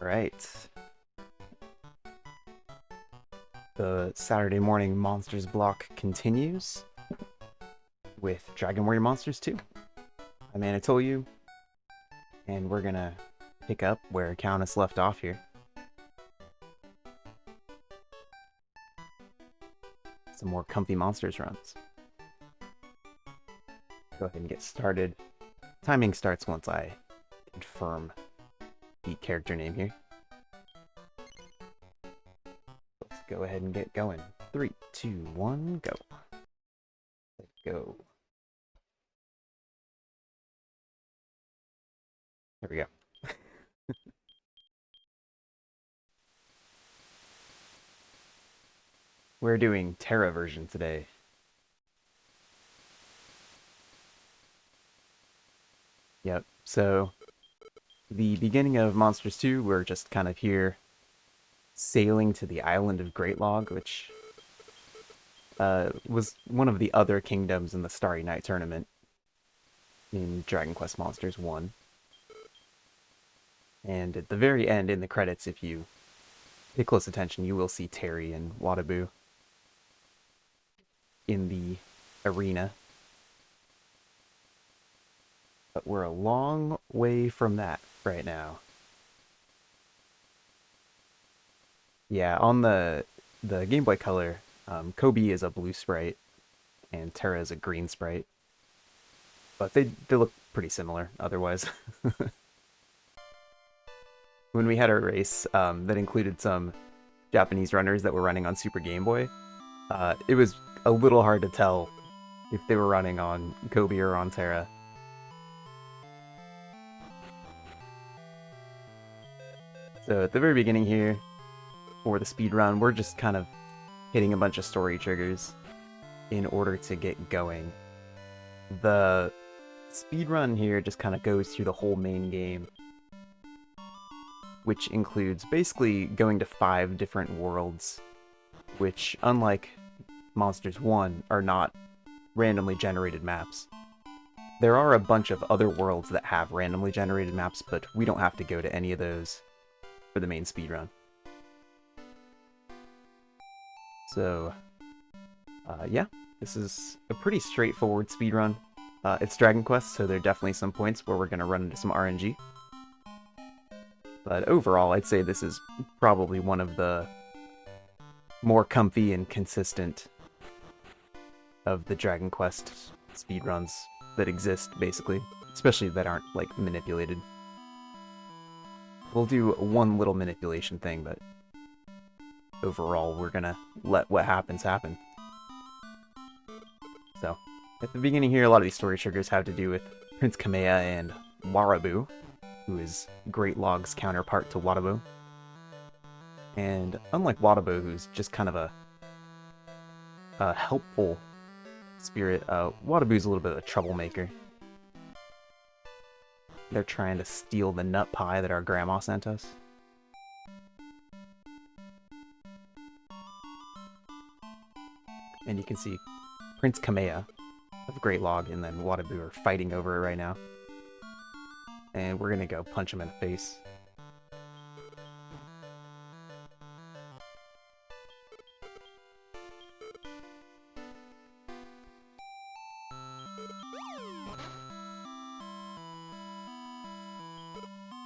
Right. The Saturday morning monsters block continues with Dragon Warrior Monsters 2. I'm anatoleu, and we're gonna pick up where Countess left off here. Some more comfy monsters runs. Go ahead and get started. Timing starts once I confirm the character name here. Let's go ahead and get going. 3, 2, 1, go. Let's go. There we go. We're doing Terra version today. Yep, so the beginning of Monsters 2, we're just kind of here sailing to the island of Great Log, which was one of the other kingdoms in the Starry Night tournament in Dragon Quest Monsters 1. And at the very end, in the credits, if you pay close attention, you will see Terry and Wadabu in the arena. But we're a long way from that right now. Yeah, on the Game Boy Color, Kobe is a blue sprite, and Terra is a green sprite. But they look pretty similar otherwise. When we had our race that included some Japanese runners that were running on Super Game Boy, it was a little hard to tell if they were running on Kobe or on Terra. So at the very beginning here, for the speed run, we're just kind of hitting a bunch of story triggers in order to get going. The speed run here just kind of goes through the whole main game, which includes basically going to 5 different worlds, which, unlike Monsters 1, are not randomly generated maps. There are a bunch of other worlds that have randomly generated maps, but we don't have to go to any of those for the main speedrun. So, yeah, this is a pretty straightforward speedrun. It's Dragon Quest, so there are definitely some points where we're going to run into some RNG. But overall, I'd say this is probably one of the more comfy and consistent of the Dragon Quest speedruns that exist, basically. Especially that aren't, like, manipulated. We'll do one little manipulation thing, but overall, we're gonna let what happens happen. So, at the beginning here, a lot of these story triggers have to do with Prince Kamea and Warabu, who is Great Log's counterpart to Wadabu. And unlike Wadabu, who's just kind of a helpful spirit, Wadabu's a little bit of a troublemaker. They're trying to steal the nut pie that our grandma sent us. And you can see Prince Kamea of Great Log and then Wadabu are fighting over it right now. And we're gonna go punch him in the face.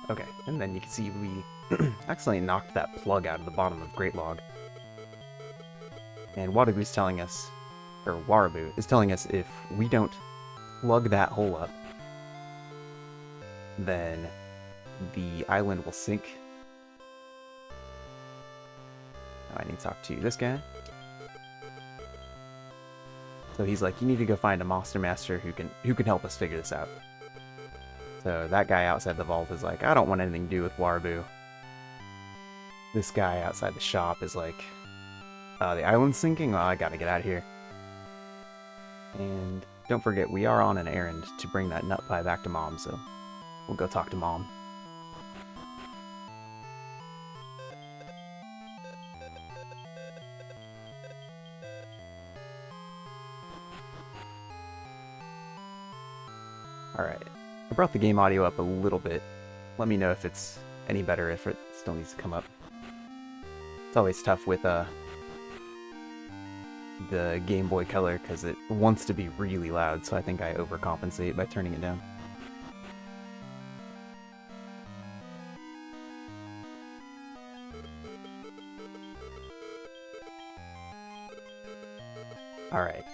Okay, and then you can see we accidentally knocked that plug out of the bottom of Great Log. And Wadabu's telling us, or Warabu is telling us, if we don't plug that hole up, then the island will sink. Now I need to talk to this guy. So he's like, you need to go find a monster master who can help us figure this out. So that guy outside the vault is like, I don't want anything to do with Warabu. This guy outside the shop is like, the island's sinking? Well, I gotta get out of here. And don't forget, we are on an errand to bring that nut pie back to Mom, so we'll go talk to Mom. Alright, I brought the game audio up a little bit. Let me know if it's any better, if it's still needs to come up. It's always tough with the Game Boy Color because it wants to be really loud, so I think I overcompensate by turning it down. Alright.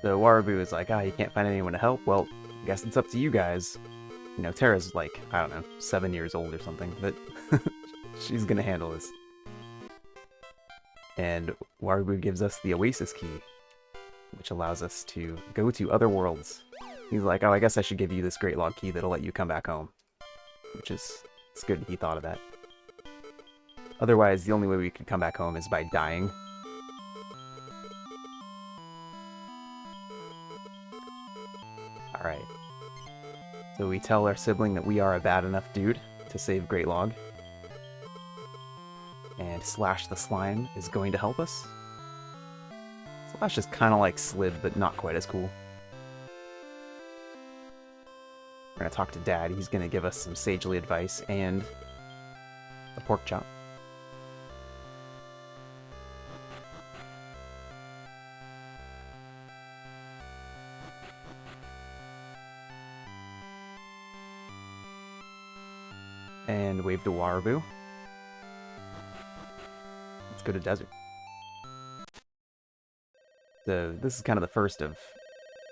So Warabu is like, you can't find anyone to help? Well, I guess it's up to you guys. You know, Terra's like, I don't know, 7 years old or something, but she's gonna handle this. And Warabu gives us the Oasis key, which allows us to go to other worlds. He's like, I guess I should give you this Great Log key that'll let you come back home. Which is, it's good he thought of that. Otherwise, the only way we could come back home is by dying. Alright. So we tell our sibling that we are a bad enough dude to save Great Log. And Slash the Slime is going to help us. Slash is kind of like Slib, but not quite as cool. We're going to talk to Dad. He's going to give us some sagely advice and a pork chop. And wave to Warabu. Let's go to Desert. So this is kind of the first of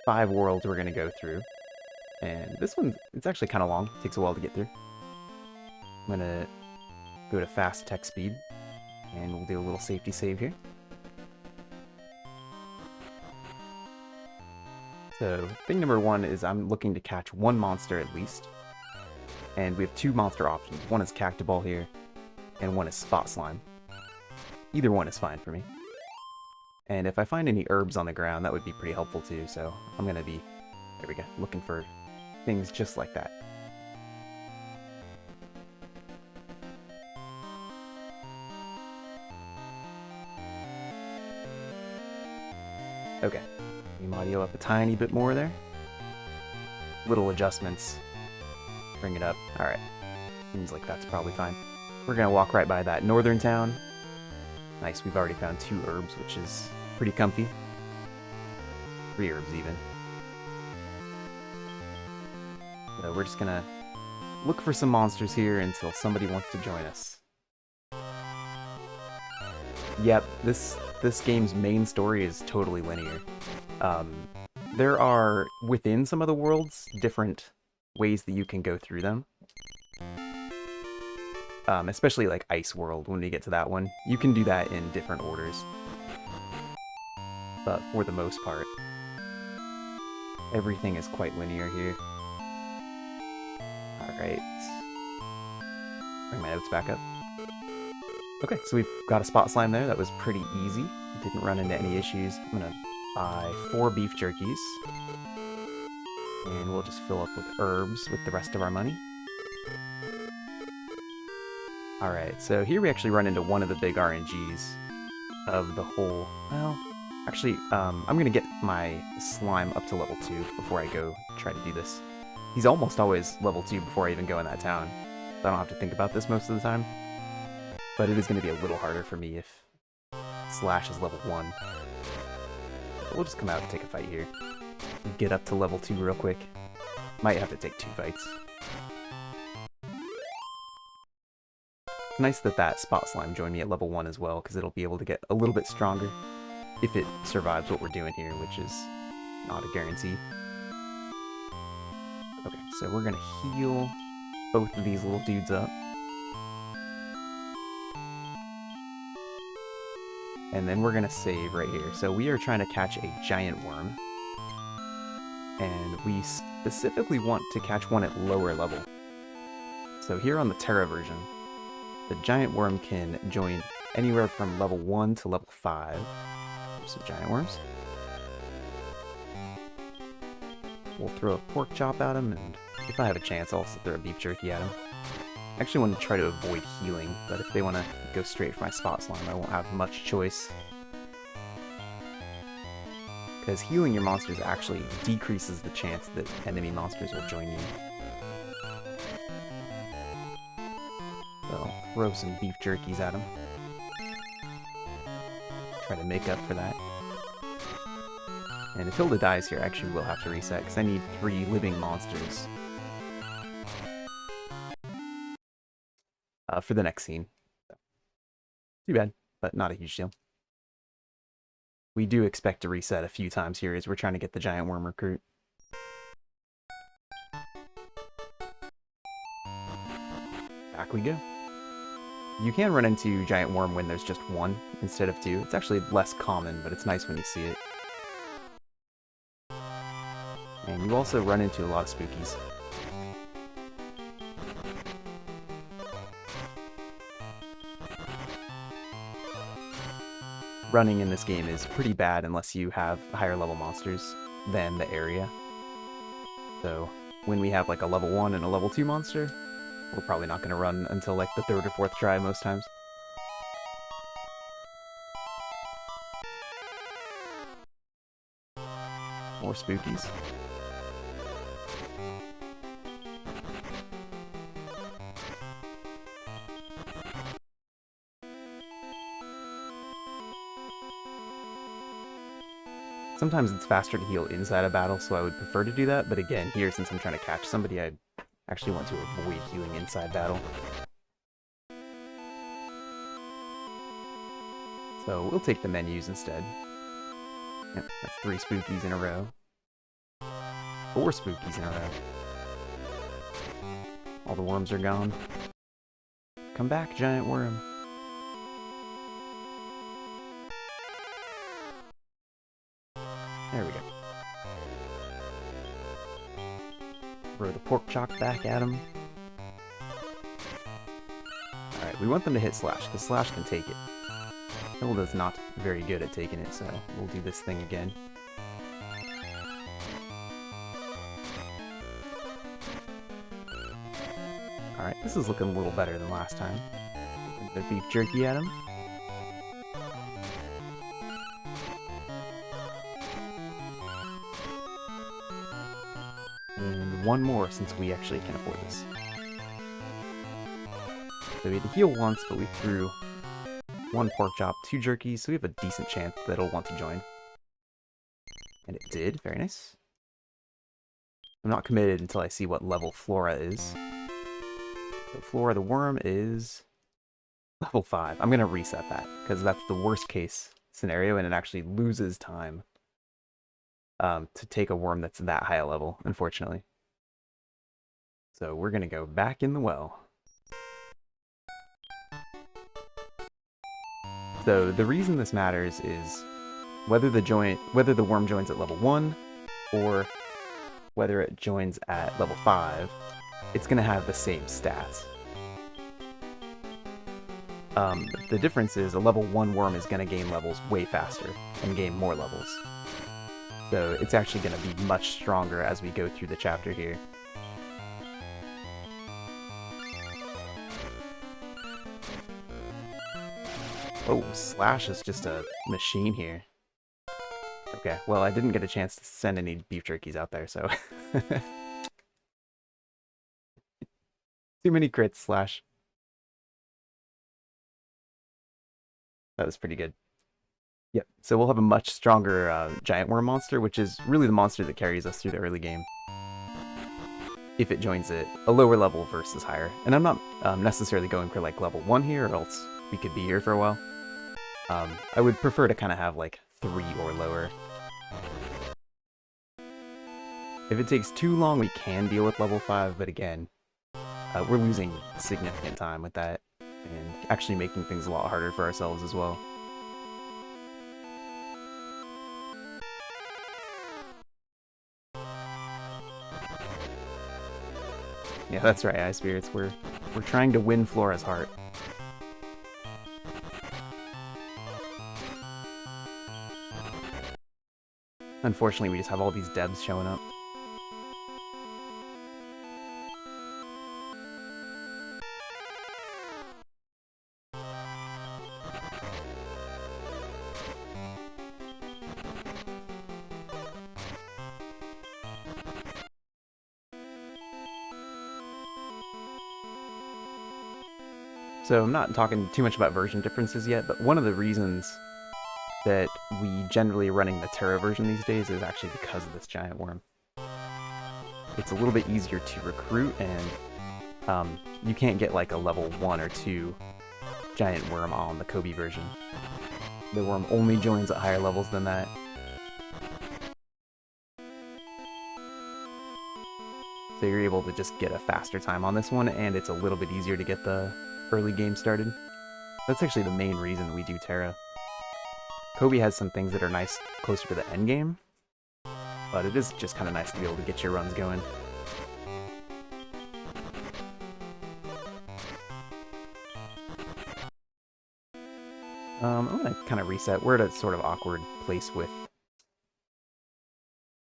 5 worlds we're going to go through. And this one, it's actually kind of long. It takes a while to get through. I'm going to go to fast tech speed. And we'll do a little safety save here. So thing number 1 is I'm looking to catch 1 monster at least. And we have 2 monster options. One is Cactoball here, and one is Spot Slime. Either one is fine for me. And if I find any herbs on the ground, that would be pretty helpful too, so I'm gonna be, there we go, looking for things just like that. Okay, volume audio up a tiny bit more there. Little adjustments. Bring it up. Alright. Seems like that's probably fine. We're gonna walk right by that northern town. Nice, we've already found 2 herbs, which is pretty comfy. 3 herbs even. So we're just gonna look for some monsters here until somebody wants to join us. Yep, this game's main story is totally linear. There are, within some of the worlds, different ways that you can go through them. Especially like Ice World, when we get to that one. You can do that in different orders. But for the most part, everything is quite linear here. Alright. Bring my notes back up. Okay, so we've got a Spot Slime there. That was pretty easy. Didn't run into any issues. I'm gonna buy 4 beef jerkies. And we'll just fill up with herbs with the rest of our money. Alright, so here we actually run into one of the big RNGs of the whole... Well, actually, I'm going to get my slime up to level 2 before I go try to do this. He's almost always level 2 before I even go in that town. So I don't have to think about this most of the time. But it is going to be a little harder for me if Slash is level 1. But we'll just come out and take a fight here. Get up to level 2 real quick. Might have to take 2 fights. It's nice that that Spot Slime joined me at level 1 as well, because it'll be able to get a little bit stronger if it survives what we're doing here, which is not a guarantee. Okay, so we're gonna heal both of these little dudes up. And then we're gonna save right here. So we are trying to catch a giant worm. And we specifically want to catch one at lower level. So here on the Terra version, the giant worm can join anywhere from level 1 to level 5. There's some giant worms. We'll throw a pork chop at him, and if I have a chance, I'll also throw a beef jerky at him. I actually want to try to avoid healing, but if they want to go straight for my Spot Slime, I won't have much choice. Because healing your monsters actually decreases the chance that enemy monsters will join you. So I'll throw some beef jerkies at him. Try to make up for that. And if Hilda dies here, I actually will have to reset, because I need 3 living monsters for the next scene. So, too bad, but not a huge deal. We do expect to reset a few times here as we're trying to get the giant worm recruit. Back we go. You can run into giant worm when there's just 1 instead of 2. It's actually less common, but it's nice when you see it. And you also run into a lot of spookies. Running in this game is pretty bad unless you have higher level monsters than the area. So when we have like a level 1 and a level 2 monster, we're probably not going to run until like the 3rd or 4th try most times. More spookies. Sometimes it's faster to heal inside a battle, so I would prefer to do that, but again, here, since I'm trying to catch somebody, I actually want to avoid healing inside battle. So we'll take the menus instead. Yep, that's 3 spookies in a row. 4 spookies in a row. All the worms are gone. Come back, giant worm. There we go. Throw the pork chop back at him. Alright, we want them to hit Slash, because Slash can take it. Hilda's not very good at taking it, so we'll do this thing again. Alright, this is looking a little better than last time. The beef jerky at him. And 1 more, since we actually can afford this. So we had to heal once, but we threw 1 pork chop, 2 jerkies, so we have a decent chance that it'll want to join. And it did, very nice. I'm not committed until I see what level Flora is. So Flora the worm is level 5. I'm going to reset that, because that's the worst case scenario, and it actually loses time to take a worm that's that high a level, unfortunately. So we're going to go back in the well. So the reason this matters is whether the worm joins at level 1 or whether it joins at level 5, it's going to have the same stats. The difference is a level 1 worm is going to gain levels way faster and gain more levels. So it's actually going to be much stronger as we go through the chapter here. Oh, Slash is just a machine here. Okay, well, I didn't get a chance to send any beef jerkies out there, so... Too many crits, Slash. That was pretty good. Yep, so we'll have a much stronger giant worm monster, which is really the monster that carries us through the early game. If it joins it, a lower level versus higher. And I'm not necessarily going for like level 1 here, or else we could be here for a while. I would prefer to kind of have like 3 or lower. If it takes too long, we can deal with level 5, but again, we're losing significant time with that, and actually making things a lot harder for ourselves as well. Yeah, that's right, Ice Spirits. We're trying to win Flora's heart. Unfortunately, we just have all these devs showing up. So I'm not talking too much about version differences yet, but one of the reasons that we generally are running the Terra version these days is actually because of this giant worm. It's a little bit easier to recruit, and you can't get like a level 1 or 2 giant worm on the Kobe version. The worm only joins at higher levels than that. So you're able to just get a faster time on this one, and it's a little bit easier to get the early game started. That's actually the main reason we do Terra. Kobe has some things that are nice closer to the end game, but it is just kind of nice to be able to get your runs going. I'm going to kind of reset. We're at a sort of awkward place with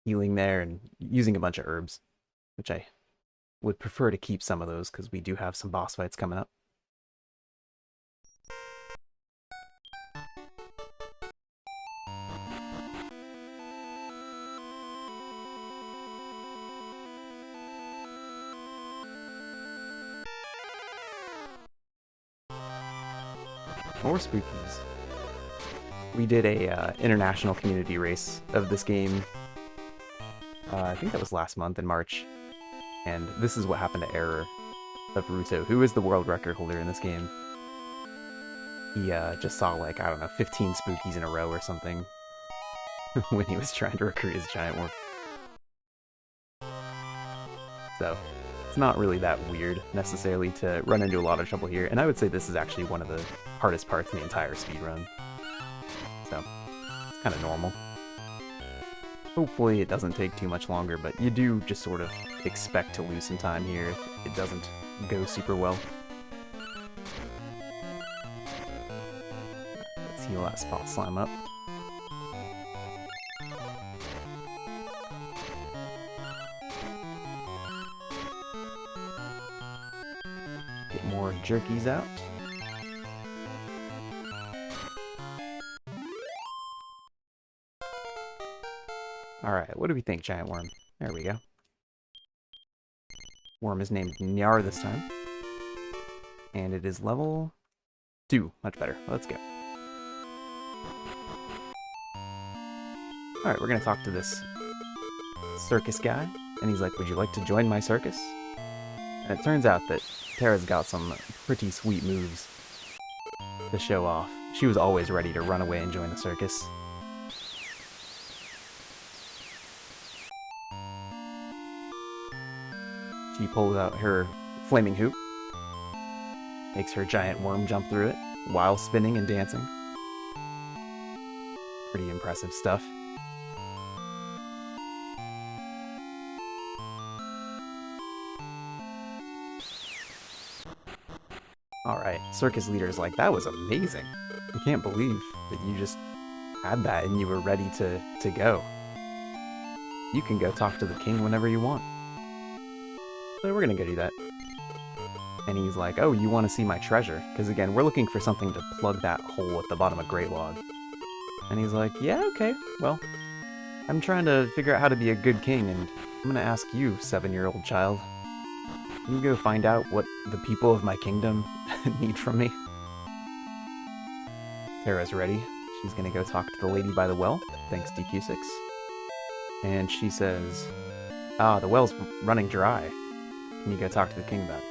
healing there and using a bunch of herbs, which I would prefer to keep some of those because we do have some boss fights coming up. More spookies. We did a international community race of this game. I think that was last month in March. And this is what happened to Error of Ruto, who is the world record holder in this game. He just saw like, I don't know, 15 spookies in a row or something when he was trying to recruit his giant worm. So it's not really that weird necessarily to run into a lot of trouble here, and I would say this is actually one of the hardest parts in the entire speedrun. So it's kind of normal. Hopefully it doesn't take too much longer, but you do just sort of expect to lose some time here if it doesn't go super well. Let's heal that spot slime up. Get more jerkies out. Alright, what do we think, giant worm? There we go. Worm is named Nyar this time. And it is level 2. Much better. Let's go. Alright, we're gonna talk to this circus guy. And he's like, would you like to join my circus? And it turns out that Terra's got some pretty sweet moves to show off. She was always ready to run away and join the circus. She pulls out her flaming hoop, makes her giant worm jump through it while spinning and dancing. Pretty impressive stuff. Alright, circus leader's like, that was amazing. I can't believe that you just had that and you were ready to go. You can go talk to the king whenever you want. So we're gonna go do that. And he's like, oh, you want to see my treasure? Because again, we're looking for something to plug that hole at the bottom of Great Log. And he's like, yeah, okay, well, I'm trying to figure out how to be a good king, and I'm gonna ask you, 7-year-old child. Can you go find out what the people of my kingdom need from me? Terra's ready. She's gonna go talk to the lady by the well, thanks DQ6. And she says, ah, the well's running dry. Can you go talk to the king about it?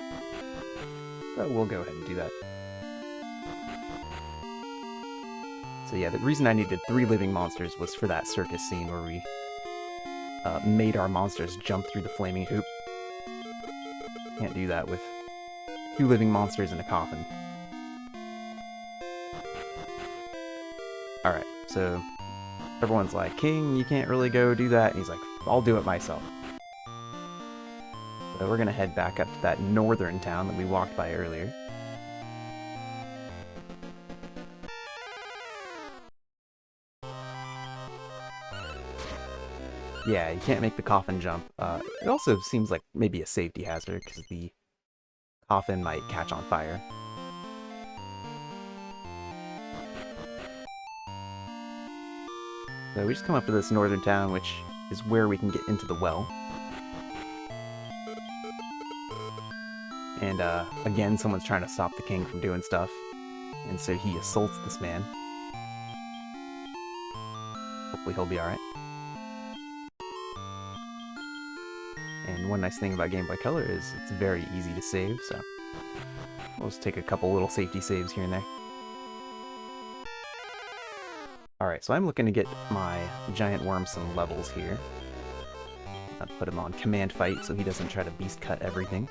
But we'll go ahead and do that. So yeah, the reason I needed 3 living monsters was for that circus scene where we made our monsters jump through the flaming hoop. Can't do that with 2 living monsters in a coffin. Alright, so everyone's like, King, you can't really go do that. And he's like, I'll do it myself. So we're gonna head back up to that northern town that we walked by earlier. Yeah, you can't make the coffin jump. It also seems like maybe a safety hazard because the coffin might catch on fire. So we just come up to this northern town, which is where we can get into the well. And again, someone's trying to stop the king from doing stuff. And so he assaults this man. Hopefully he'll be alright. And one nice thing about Game Boy Color is it's very easy to save, so we'll just take a couple little safety saves here and there. Alright, so I'm looking to get my giant worm some levels here. I'll put him on command fight so he doesn't try to beast cut everything.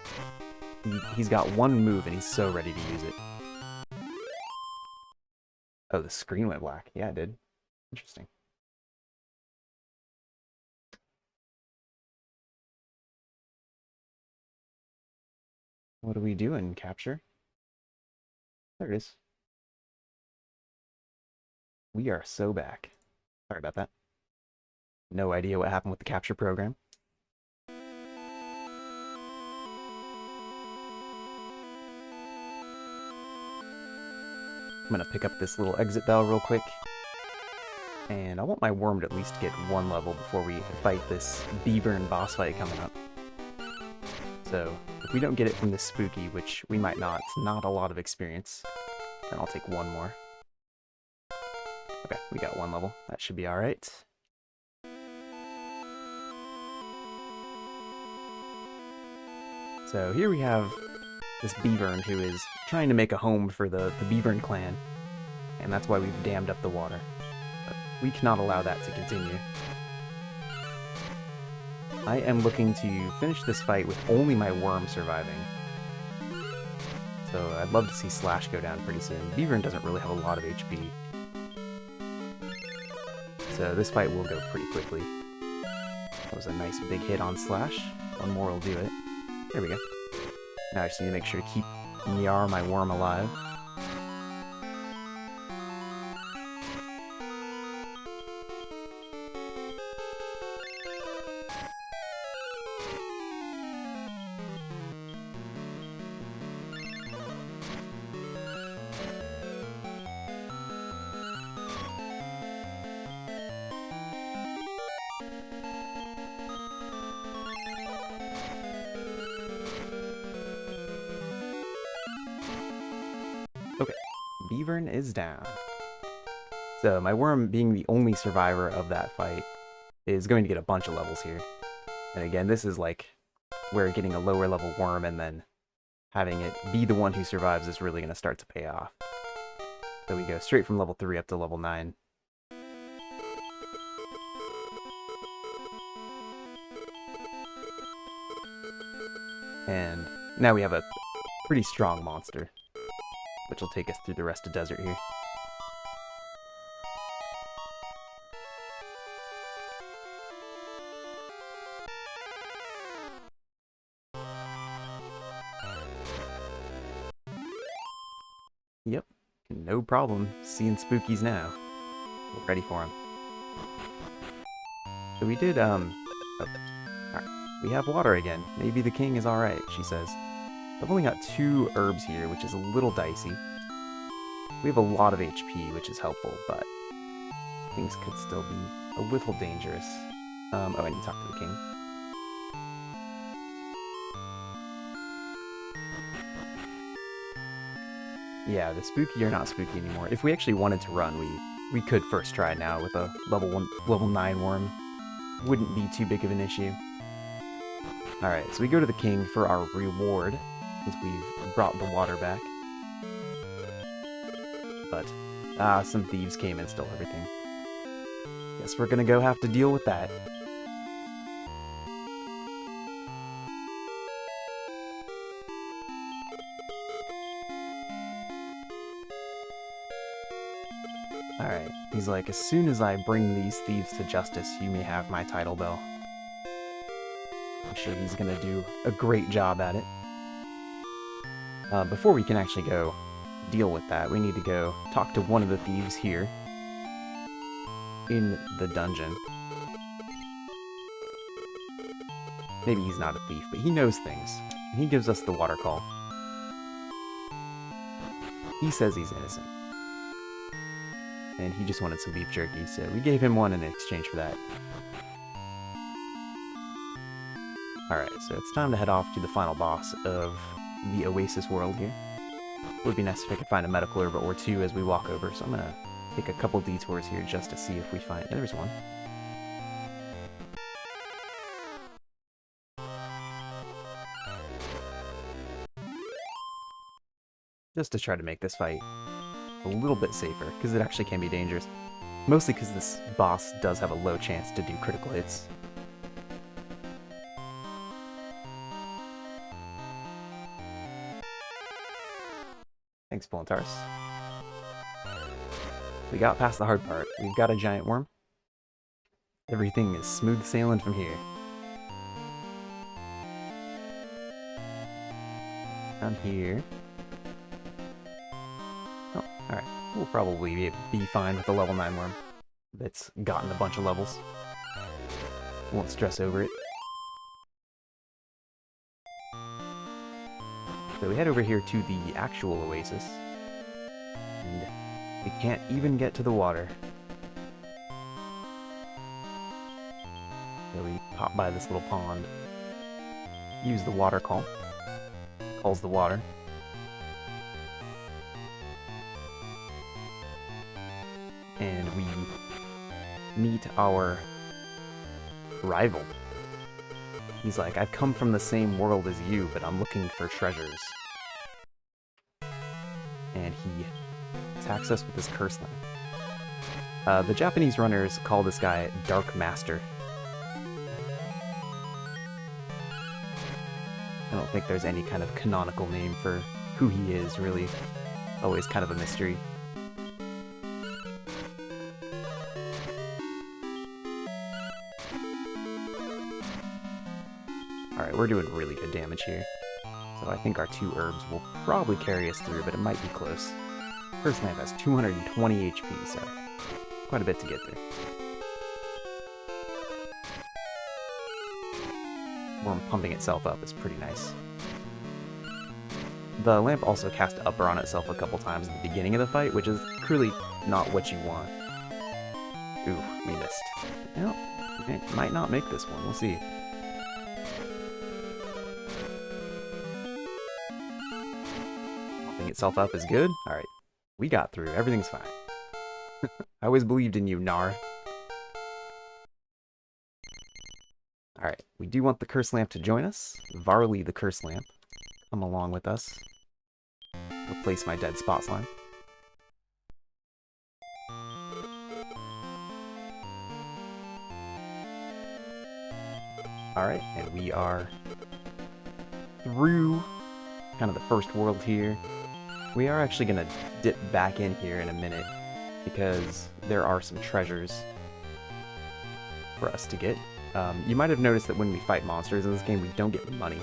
He's got one move and he's so ready to use it. Oh, the screen went black. Yeah, it did. Interesting. What are we doing, capture? There it is. We are so back. Sorry about that. No idea what happened with the capture program. I'm gonna pick up this little exit bell real quick. And I want my worm to at least get one level before we fight this Beaver and boss fight coming up. So, if we don't get it from this spooky, which we might not, it's not a lot of experience, then I'll take one more. Okay, we got one level. That should be alright. So here we have this Beaver who is trying to make a home for the Beaver clan, and that's why we've dammed up the water. But we cannot allow that to continue. I am looking to finish this fight with only my worm surviving. So I'd love to see Slash go down pretty soon. Beaver doesn't really have a lot of HP. So this fight will go pretty quickly. That was a nice big hit on Slash. One more will do it. There we go. Now I just need to make sure to keep Nyar, my worm, alive. Okay, Beaver is down. So my worm, being the only survivor of that fight, is going to get a bunch of levels here. And again, this is like where getting a lower level worm and then having it be the one who survives is really going to start to pay off. So we go straight from level 3 up to level 9. And now we have a pretty strong monster, which will take us through the rest of desert here. Yep, no problem seeing spookies now. We're ready for them. So we did, alright, we have water again. Maybe the king is alright, she says. I've only got 2 herbs here, which is a little dicey. We have a lot of HP, which is helpful, but things could still be a little dangerous. Oh, I need to talk to the king. Yeah, the spooky are not spooky anymore. If we actually wanted to run, we could first try now with a level 9 worm. Wouldn't be too big of an issue. Alright, so we go to the king for our reward, since we've brought the water back. But, some thieves came and stole everything. Guess we're gonna go have to deal with that. Alright, he's like, as soon as I bring these thieves to justice, you may have my title bell. I'm sure he's gonna do a great job at it. Before we can actually go deal with that, we need to go talk to one of the thieves here in the dungeon. Maybe he's not a thief, but he knows things. And he gives us the water call. He says he's innocent. And he just wanted some beef jerky, so we gave him one in exchange for that. Alright, so it's time to head off to the final boss of the Oasis world here. It would be nice if I could find a medical herb or two as we walk over, so I'm gonna take a couple detours here just to see if we find... There's one. Just to try to make this fight a little bit safer, because it actually can be dangerous. Mostly because this boss does have a low chance to do critical hits. Thanks, Polantaris. We got past the hard part. We've got a giant worm. Everything is smooth sailing from here. Down here. Oh, alright. We'll probably be fine with the level 9 worm. That's gotten a bunch of levels. Won't stress over it. So we head over here to the actual oasis. And we can't even get to the water. So we pop by this little pond. Use the water call. Calls the water. And we meet our rival. He's like, I've come from the same world as you, but I'm looking for treasures. And he attacks us with his curse line. The Japanese runners call this guy Dark Master. I don't think there's any kind of canonical name for who he is, really. Always kind of a mystery. Alright, we're doing really good damage here. So I think our 2 herbs will probably carry us through, but it might be close. First lamp has 220 HP, so quite a bit to get through. Worm pumping itself up is pretty nice. The lamp also cast upper on itself a couple times at the beginning of the fight, which is truly not what you want. Ooh, we missed. Well, it might not make this one, we'll see. Pumping itself up is good. Alright, we got through, everything's fine. I always believed in you, Nar. Alright, we do want the Curse Lamp to join us. Varley the Curse Lamp. Come along with us. Replace my dead spot slime. Alright, and we are through kind of the first world here. We are actually going to dip back in here in a minute because there are some treasures for us to get. You might have noticed that when we fight monsters in this game, we don't get money.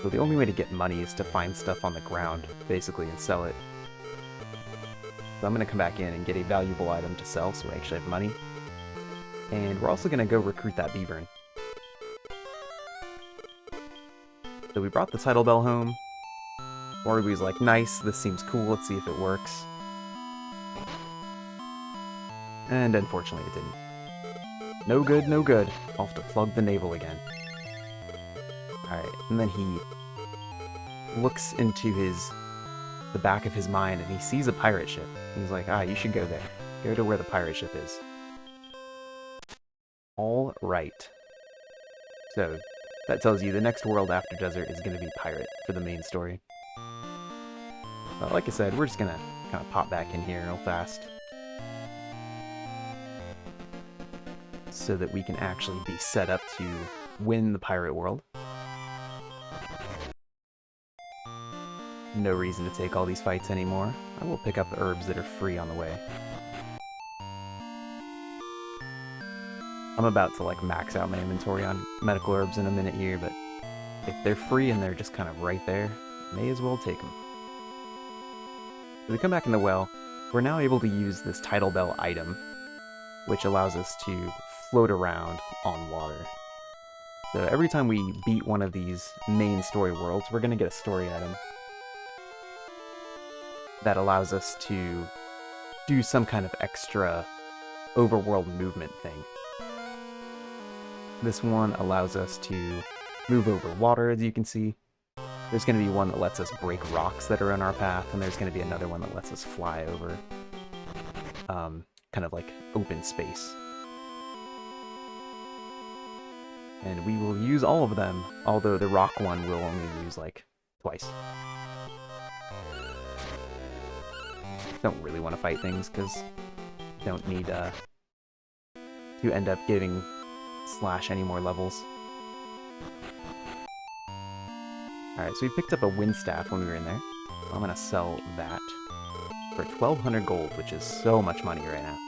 So the only way to get money is to find stuff on the ground, basically, and sell it. So I'm going to come back in and get a valuable item to sell, so we actually have money. And we're also going to go recruit that Beaver. So we brought the title bell home. Morbi's like, nice, this seems cool, let's see if it works. And unfortunately it didn't. No good, no good. I'll have to plug the navel again. Alright, and then he looks into the back of his mind and he sees a pirate ship. He's like, you should go there. Go to where the pirate ship is. Alright. So, that tells you the next world after Desert is going to be pirate for the main story. But like I said, we're just going to kind of pop back in here real fast. So that we can actually be set up to win the pirate world. No reason to take all these fights anymore. I will pick up the herbs that are free on the way. I'm about to like max out my inventory on medical herbs in a minute here, but if they're free and they're just kind of right there, may as well take them. So we come back in the well. We're now able to use this tidal bell item, which allows us to float around on water. So every time we beat one of these main story worlds, we're going to get a story item that allows us to do some kind of extra overworld movement thing. This one allows us to move over water, as you can see. There's going to be one that lets us break rocks that are in our path, and there's going to be another one that lets us fly over kind of like open space. And we will use all of them, although the rock one we'll only use like twice. Don't really want to fight things because don't need to end up giving Slash any more levels. Alright, so we picked up a wind staff when we were in there. I'm gonna sell that for 1,200 gold, which is so much money right now.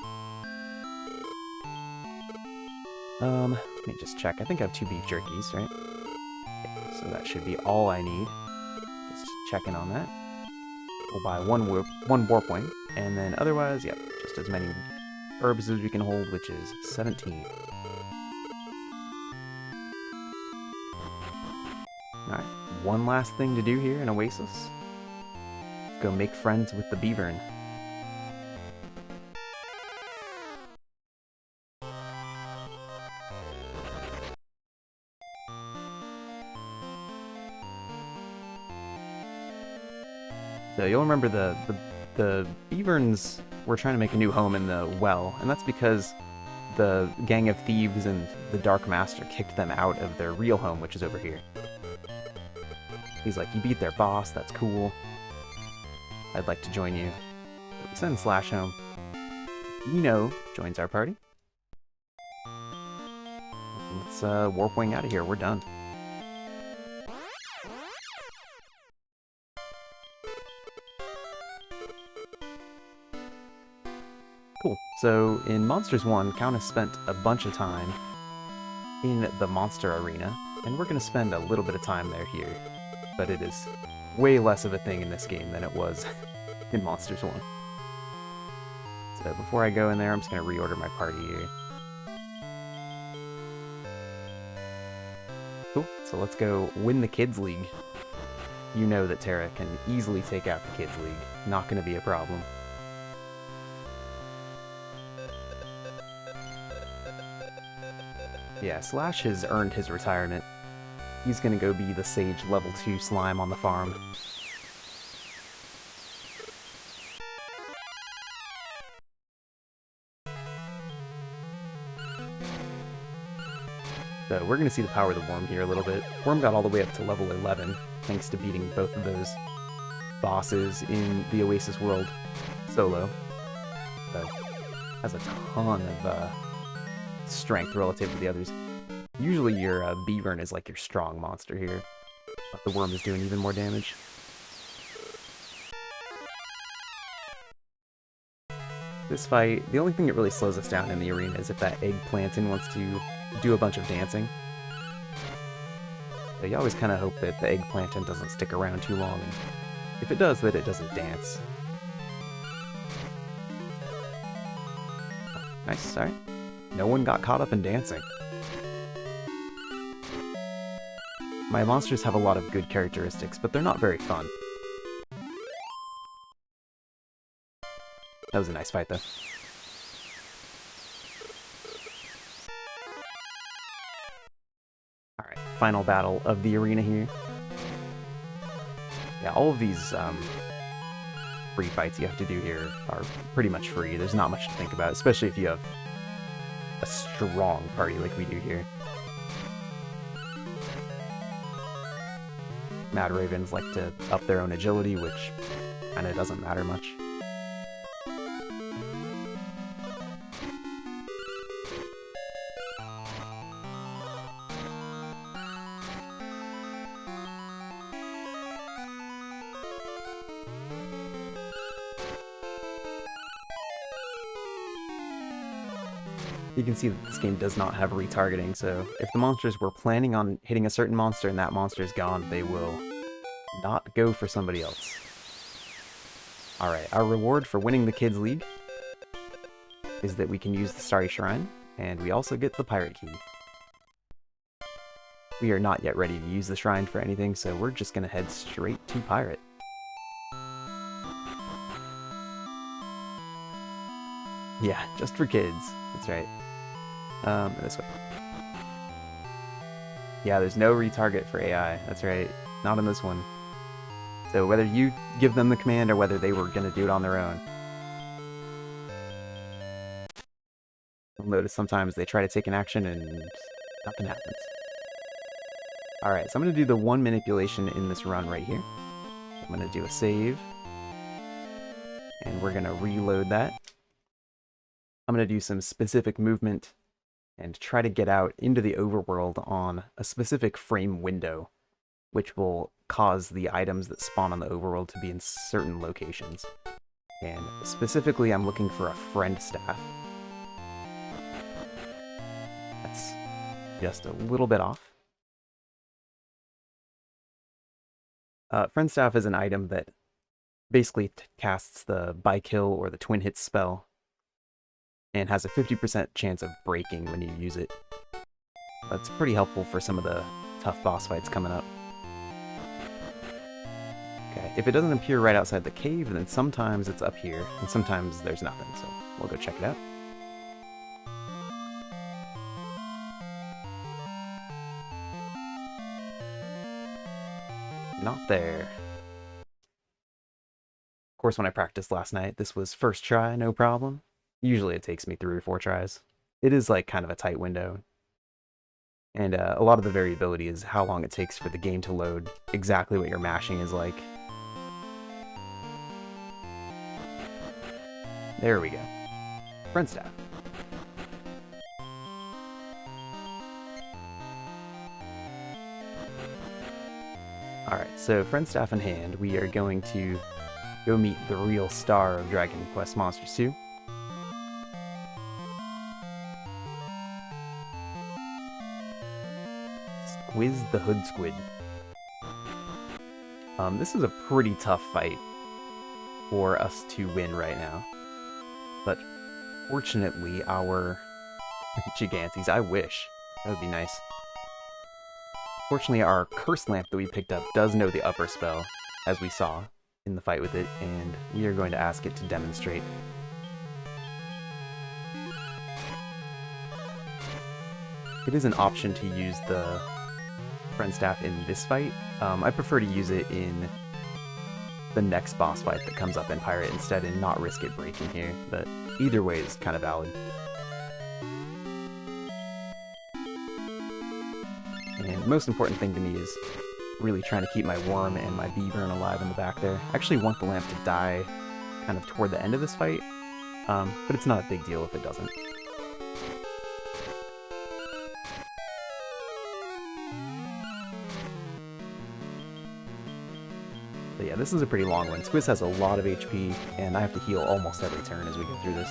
Let me just check. I think I have 2 beef jerkies, right? Okay, so that should be all I need. Just checking on that. We'll buy one warp wing, and then otherwise, yep, just as many herbs as we can hold, which is 17. Alright, one last thing to do here in Oasis. Go make friends with the Beaver. So you'll remember the Beaverns were trying to make a new home in the well, and that's because the gang of thieves and the Dark Master kicked them out of their real home, which is over here. He's like, you beat their boss, that's cool. I'd like to join you. So we send Slash home. Eno joins our party. Let's warp wing out of here, we're done. Cool. So in Monsters 1, Countess spent a bunch of time in the monster arena, and we're going to spend a little bit of time there here. But it is way less of a thing in this game than it was in Monsters 1. So before I go in there, I'm just going to reorder my party here. Cool. So let's go win the Kids League. You know that Terra can easily take out the Kids League. Not going to be a problem. Yeah, Slash has earned his retirement. He's gonna go be the Sage level 2 slime on the farm. So we're gonna see the power of the Worm here a little bit. Worm got all the way up to level 11, thanks to beating both of those bosses in the Oasis world solo. So has a ton of strength relative to the others. Usually your Beaver is like your strong monster here, but the Worm is doing even more damage. This fight, the only thing that really slows us down in the arena is if that eggplanton wants to do a bunch of dancing. So you always kind of hope that the eggplanton doesn't stick around too long, and if it does, that it doesn't dance. Nice, alright. No one got caught up in dancing. My monsters have a lot of good characteristics, but they're not very fun. That was a nice fight, though. Alright, final battle of the arena here. Yeah, all of these free fights you have to do here are pretty much free. There's not much to think about, especially if you have a strong party like we do here. Mad Ravens like to up their own agility, which kinda doesn't matter much. You can see that this game does not have retargeting, so if the monsters were planning on hitting a certain monster and that monster is gone, they will not go for somebody else. Alright, our reward for winning the Kids League is that we can use the Starry Shrine, and we also get the Pirate Key. We are not yet ready to use the Shrine for anything, so we're just gonna head straight to Pirate. Yeah, just for kids. That's right. This way. Yeah, there's no retarget for AI. That's right. Not in this one. So whether you give them the command or whether they were going to do it on their own. You'll notice sometimes they try to take an action and nothing happens. Alright, so I'm going to do the one manipulation in this run right here. I'm going to do a save. And we're going to reload that. I'm going to do some specific movement and try to get out into the overworld on a specific frame window, which will cause the items that spawn on the overworld to be in certain locations. And specifically, I'm looking for a friend staff. That's just a little bit off. Friend staff is an item that basically casts the by kill or the twin hit spell and has a 50% chance of breaking when you use it. That's pretty helpful for some of the tough boss fights coming up. Okay, if it doesn't appear right outside the cave, then sometimes it's up here, and sometimes there's nothing, so we'll go check it out. Not there. Of course, when I practiced last night, this was first try, no problem. Usually it takes me 3 or 4 tries. It is like kind of a tight window. And a lot of the variability is how long it takes for the game to load exactly what your mashing is like. There we go. Friend staff. Alright, so friend staff in hand, we are going to go meet the real star of Dragon Quest Monsters 2. Squiz the Hood Squid. This is a pretty tough fight for us to win right now. But fortunately, our Gigantes, I wish. That would be nice. Fortunately, our Curse Lamp that we picked up does know the upper spell, as we saw in the fight with it, and we are going to ask it to demonstrate. It is an option to use the Friend Staff in this fight. I prefer to use it in the next boss fight that comes up in Pirate instead and not risk it breaking here, but either way is kind of valid. And the most important thing to me is really trying to keep my Worm and my Beaver alive in the back there. I actually want the lamp to die kind of toward the end of this fight, but it's not a big deal if it doesn't. But yeah, this is a pretty long one. Squiz has a lot of HP, and I have to heal almost every turn as we go through this.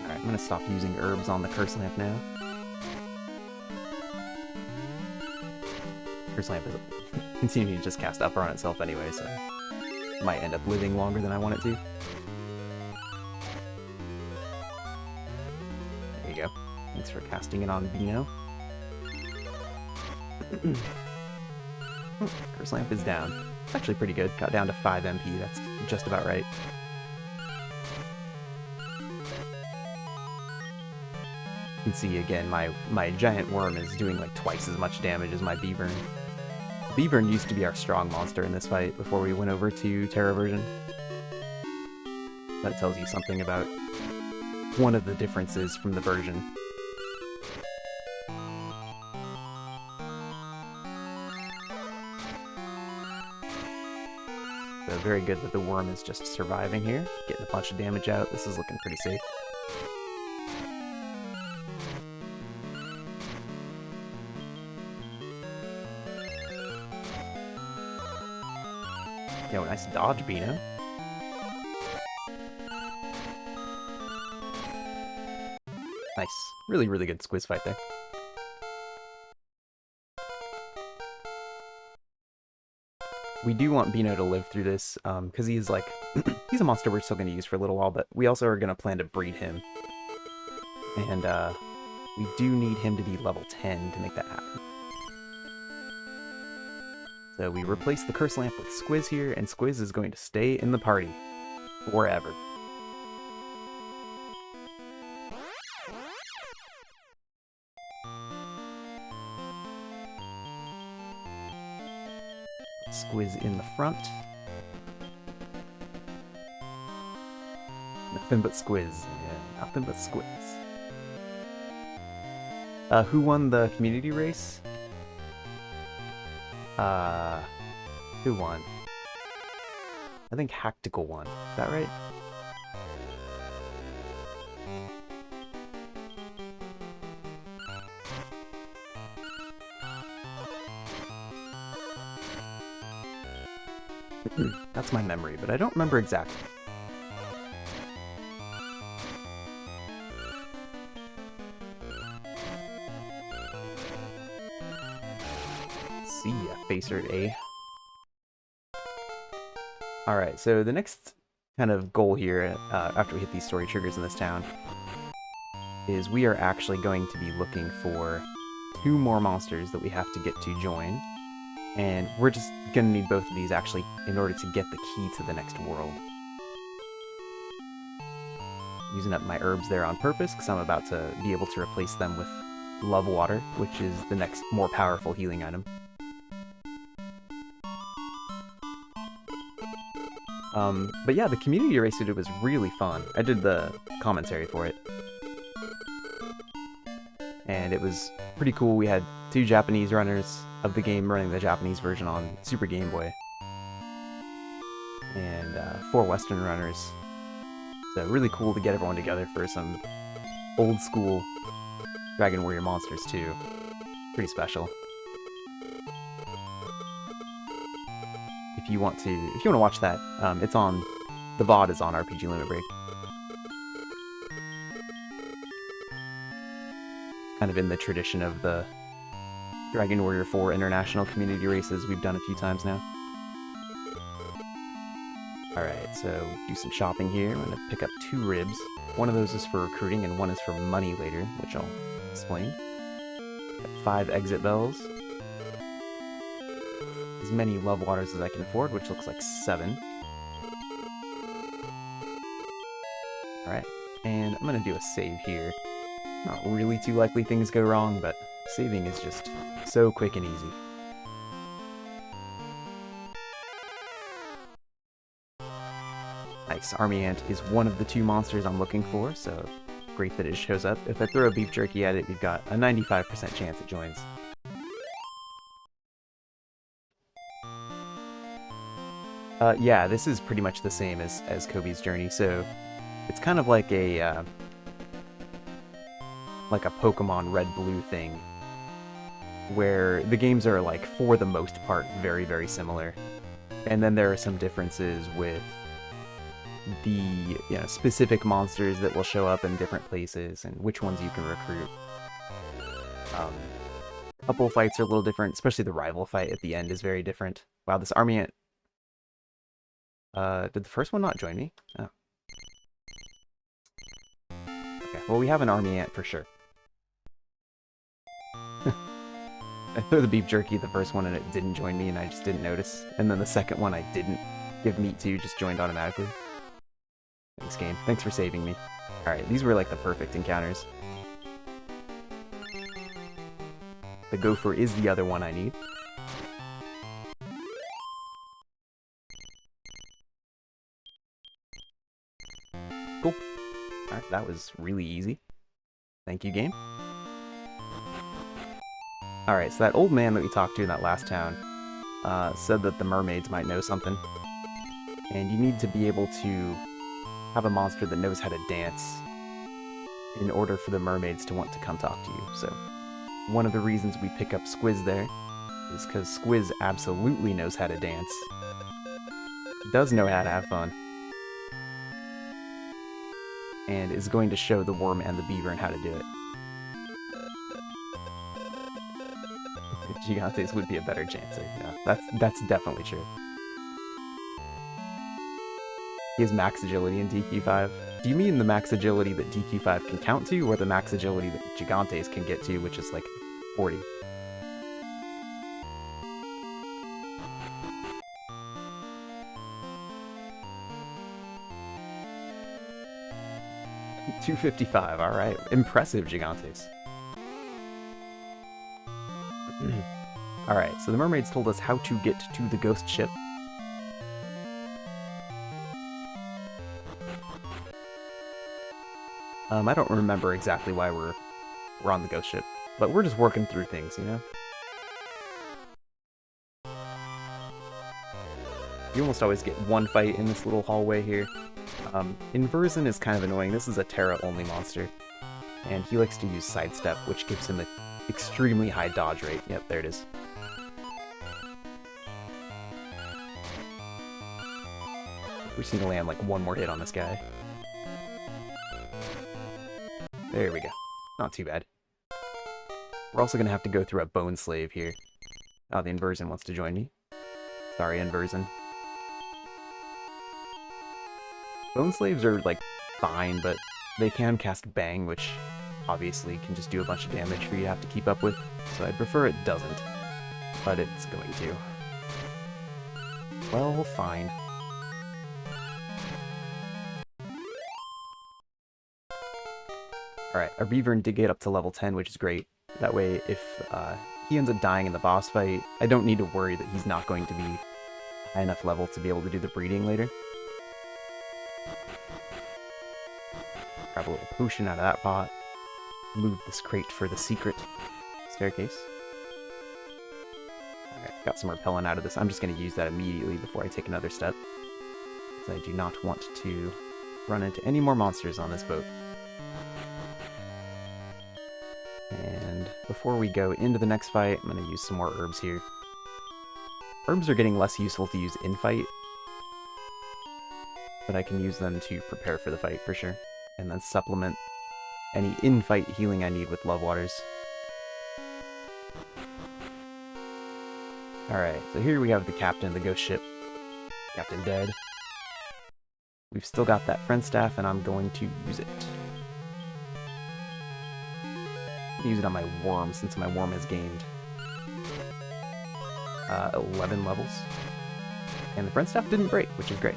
Alright, I'm gonna stop using herbs on the Curse Lamp now. Curse Lamp is continuing to just cast upper on itself anyway, so it might end up living longer than I want it to. There you go. Thanks for casting it on Bino. Curse Lamp is down. It's actually pretty good. Got down to 5 MP. That's just about right. You can see again, my giant worm is doing like twice as much damage as my Beaver. Beaver used to be our strong monster in this fight before we went over to Terra version. That tells you something about one of the differences from the version. So very good that the worm is just surviving here, getting a bunch of damage out. This is looking pretty safe. Yo, nice dodge, Bino. Nice. Really, really good Squiz fight there. We do want Bino to live through this, because he's like, he's a monster we're still going to use for a little while, but we also are going to plan to breed him. And we do need him to be level 10 to make that happen. So we replace the curse lamp with Squiz here, and Squiz is going to stay in the party forever. Squiz in the front. Nothing but Squiz. Yeah, nothing but Squiz. Who won the community race? Who won? I think Hactical won. Is that right? That's my memory, but I don't remember exactly. See ya, Face RTA. Alright, so the next kind of goal here, after we hit these story triggers in this town, is we are actually going to be looking for 2 more monsters that we have to get to join. And we're just gonna need both of these actually in order to get the key to the next world. Using up my herbs there on purpose, because I'm about to be able to replace them with Love Water, which is the next more powerful healing item. But yeah, the community race we did was really fun. I did the commentary for it. And it was pretty cool. We had 2 Japanese runners of the game running the Japanese version on Super Game Boy. And 4 Western runners. So really cool to get everyone together for some old school Dragon Warrior monsters too. Pretty special. If you want to watch that, it's on, the VOD is on RPG Limit Break. Kind of in the tradition of the Dragon Warrior 4 international community races we've done a few times now. Alright, so do some shopping here. I'm going to pick up 2 ribs. One of those is for recruiting and one is for money later, which I'll explain. Got 5 exit bells. As many love waters as I can afford, which looks like 7. Alright, and I'm going to do a save here. Not really too likely things go wrong, but saving is just so quick and easy. Nice, Army Ant is one of the 2 monsters I'm looking for, so great that it shows up. If I throw a beef jerky at it, we've got a 95% chance it joins. Yeah, this is pretty much the same as Kobe's Journey, so it's kind of like a Pokemon Red-Blue thing, where the games are, like, for the most part, very, very similar. And then there are some differences with the specific monsters that will show up in different places and which ones you can recruit. A couple fights are a little different, especially the rival fight at the end is very different. Wow, this Army Ant... did the first one not join me? Oh. Okay, well we have an Army Ant for sure. I threw the beef jerky the first one and it didn't join me and I just didn't notice. And then the second one I didn't give meat to, just joined automatically. Thanks, game. Thanks for saving me. Alright, these were like the perfect encounters. The gopher is the other one I need. Cool. Alright, that was really easy. Thank you, game. Alright, so that old man that we talked to in that last town said that the mermaids might know something. And you need to be able to have a monster that knows how to dance in order for the mermaids to want to come talk to you. So one of the reasons we pick up Squiz there is because Squiz absolutely knows how to dance. Does know how to have fun. And is going to show the worm and the beaver and how to do it. Gigantes would be a better chancer. Yeah, that's definitely true. He has max agility in DQ5. Do you mean the max agility that DQ5 can count to, or the max agility that Gigantes can get to, which is like 40? 255, alright. Impressive, Gigantes. Alright, so the mermaids told us how to get to the ghost ship. I don't remember exactly why we're on the ghost ship, but we're just working through things, you know? You almost always get one fight in this little hallway here. Inversion is kind of annoying. This is a Terra-only monster, and he likes to use Sidestep, which gives him an extremely high dodge rate. Yep, there it is. We just need to land like one more hit on this guy. There we go. Not too bad. We're also going to have to go through a Bone Slave here. Oh, the Inversion wants to join me. Sorry, Inversion. Bone Slaves are, like, fine, but they can cast Bang, which obviously can just do a bunch of damage for you to have to keep up with, so I'd prefer it doesn't. But it's going to. Well, fine. Alright, our Beaver did get up to level 10, which is great. That way, if he ends up dying in the boss fight, I don't need to worry that he's not going to be high enough level to be able to do the breeding later. Grab a little potion out of that pot. Move this crate for the secret staircase. Alright, got some repellent out of this. I'm just going to use that immediately before I take another step, because I do not want to run into any more monsters on this boat. And before we go into the next fight, I'm going to use some more herbs here. Herbs are getting less useful to use in fight, but I can use them to prepare for the fight for sure, and then supplement any in-fight healing I need with Love Waters. Alright, so here we have the captain of the ghost ship, Captain Dead. We've still got that friend staff, and I'm going to use it. Use it on my worm, since my worm has gained 11 levels. And the friend staff didn't break, which is great,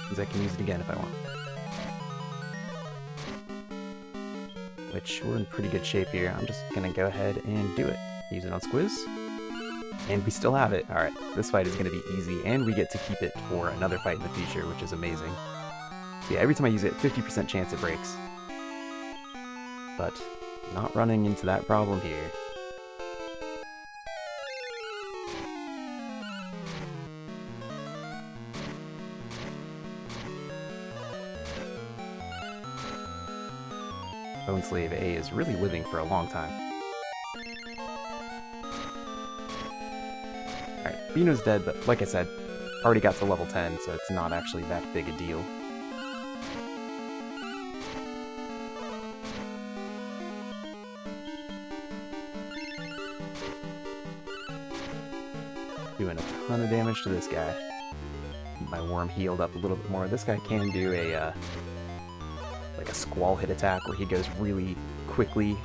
because I can use it again if I want. Which, we're in pretty good shape here. I'm just gonna go ahead and do it. Use it on Squiz. And we still have it. Alright, this fight is gonna be easy, and we get to keep it for another fight in the future, which is amazing. So yeah, every time I use it, 50% chance it breaks. But not running into that problem here. Bone Slave A is really living for a long time. Alright, Bino's dead, but like I said, already got to level 10, so it's not actually that big a deal. Doing a ton of damage to this guy. My worm healed up a little bit more. This guy can do a like a squall hit attack where he goes really quickly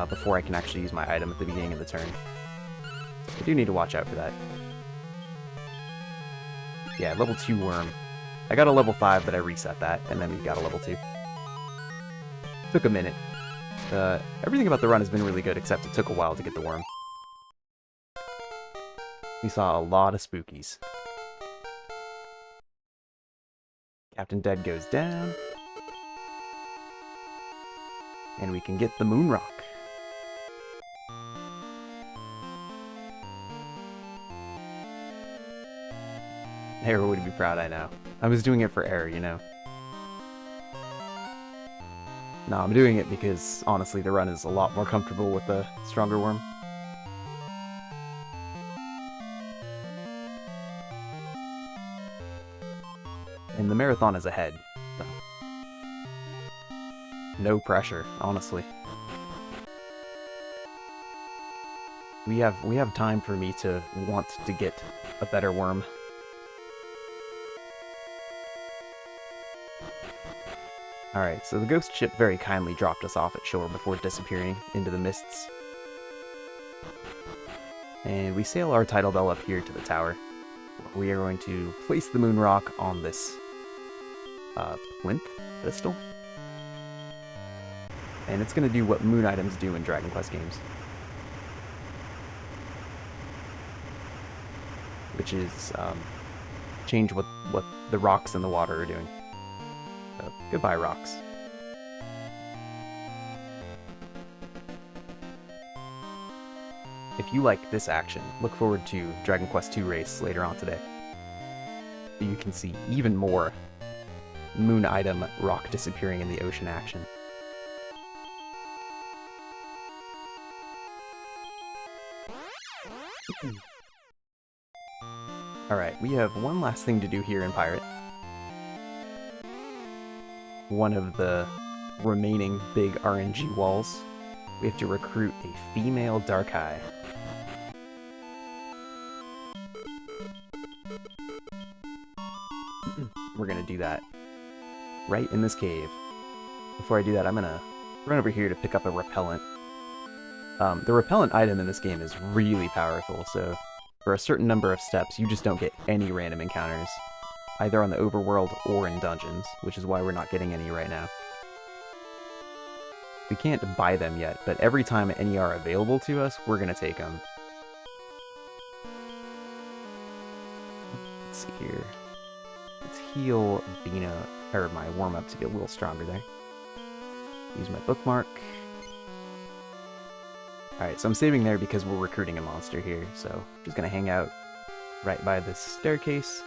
before I can actually use my item at the beginning of the turn. So I do need to watch out for that. Yeah, level 2 worm. I got a level 5, but I reset that, and then we got a level 2. Took a minute. Everything about the run has been really good, except it took a while to get the worm. We saw a lot of spookies. Captain Dead goes down. And we can get the Moon Rock. Error would be proud, I know. I was doing it for Error, you know. No, I'm doing it because, honestly, the run is a lot more comfortable with the stronger worm. And the marathon is ahead. So. No pressure, honestly. We have time for me to want to get a better worm. Alright, so the ghost ship very kindly dropped us off at shore before disappearing into the mists. And we sail our tidal bell up here to the tower. We are going to place the moon rock on this plinth pedestal. And it's going to do what moon items do in Dragon Quest games, which is change what the rocks in the water are doing. So, goodbye, rocks. If you like this action, look forward to Dragon Quest II Race later on today. So you can see even more moon item rock disappearing in the ocean action. Alright, we have one last thing to do here in Pirate. One of the remaining big RNG walls. We have to recruit a female Dark-Eye. We're gonna do that right in this cave. Before I do that, I'm gonna run over here to pick up a repellent. The repellent item in this game is really powerful, so for a certain number of steps, you just don't get any random encounters, either on the overworld or in dungeons, which is why we're not getting any right now. We can't buy them yet, but every time any are available to us, we're gonna take them. Let's see here. Let's heal Bina, or my warm-up to get a little stronger there. Use my bookmark. Alright, so I'm saving there because we're recruiting a monster here, so I'm just gonna hang out right by this staircase,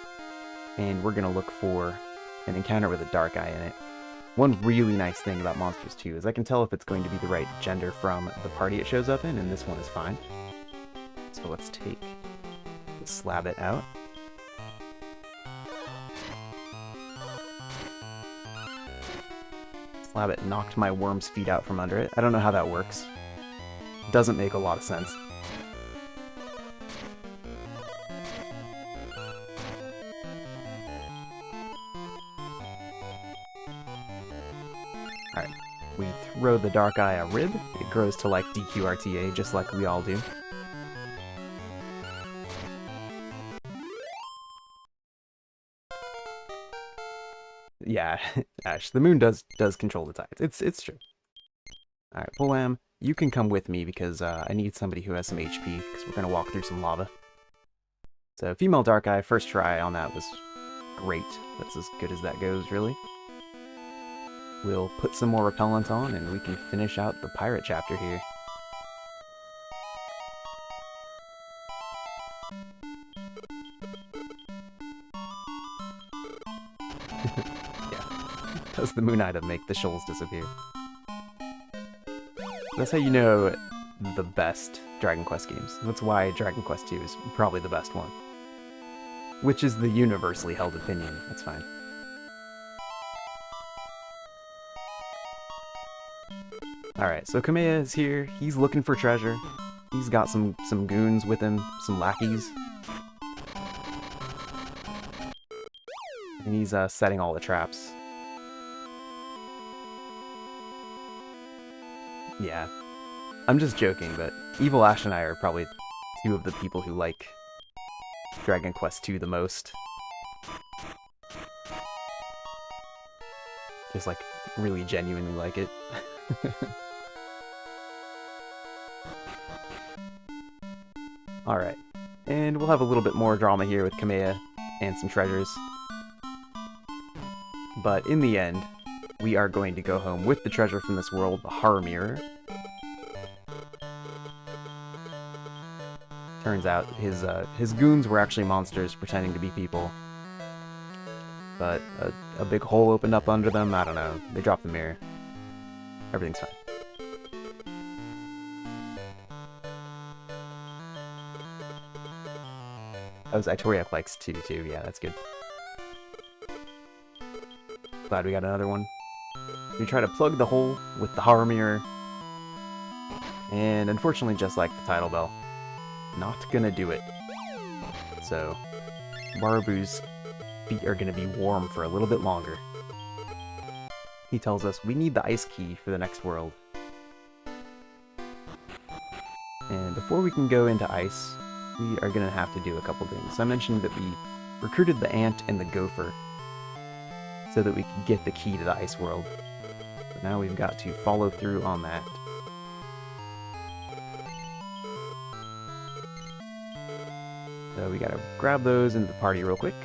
and we're gonna look for an encounter with a Dark-Eye in it. One really nice thing about monsters too is I can tell if it's going to be the right gender from the party it shows up in, and this one is fine. So let's take the Slabbit out. Slabbit knocked my worm's feet out from under it. I don't know how that works. Doesn't make a lot of sense. Alright, we throw the Dark-Eye a rib. It grows to like DQ RTA, just like we all do. Yeah, Ash, the moon does control the tides. It's true. Alright, Polam, you can come with me because I need somebody who has some HP, because we're going to walk through some lava. So, female Dark-Eye, first try on that was great. That's as good as that goes, really. We'll put some more repellent on, and we can finish out the pirate chapter here. Yeah. Does the moon item make the shoals disappear? That's how you know the best Dragon Quest games. That's why Dragon Quest II is probably the best one. Which is the universally held opinion. That's fine. Alright, so Kamea is here. He's looking for treasure. He's got some goons with him, some lackeys. And he's setting all the traps. Yeah. I'm just joking, but Evil Ash and I are probably two of the people who like Dragon Quest II the most. Just like, really genuinely like it. Alright, and we'll have a little bit more drama here with Kamea and some treasures. But in the end, we are going to go home with the treasure from this world, the Horror Mirror. Turns out his goons were actually monsters pretending to be people. But a big hole opened up under them, I don't know, they dropped the mirror. Everything's fine. Oh, Zytoriak likes 2 too, yeah, that's good. Glad we got another one. We try to plug the hole with the Horror Mirror. And unfortunately, just like the title bell, not gonna do it. So, Warabu's feet are gonna be warm for a little bit longer. He tells us we need the ice key for the next world. And before we can go into ice, we are gonna have to do a couple things. So I mentioned that we recruited the ant and the gopher so that we could get the key to the ice world. So now we've got to follow through on that. So we gotta grab those into the party real quick.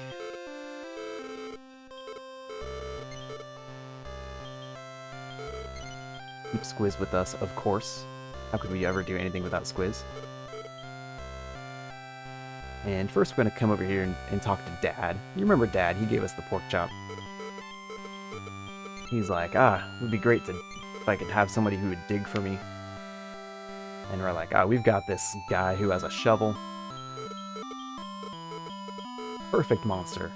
Keep Squiz with us, of course. How could we ever do anything without Squiz? And first we're gonna come over here and talk to Dad. You remember Dad, he gave us the pork chop. He's like, it would be great if I could have somebody who would dig for me. And we're like, we've got this guy who has a shovel. Perfect monster.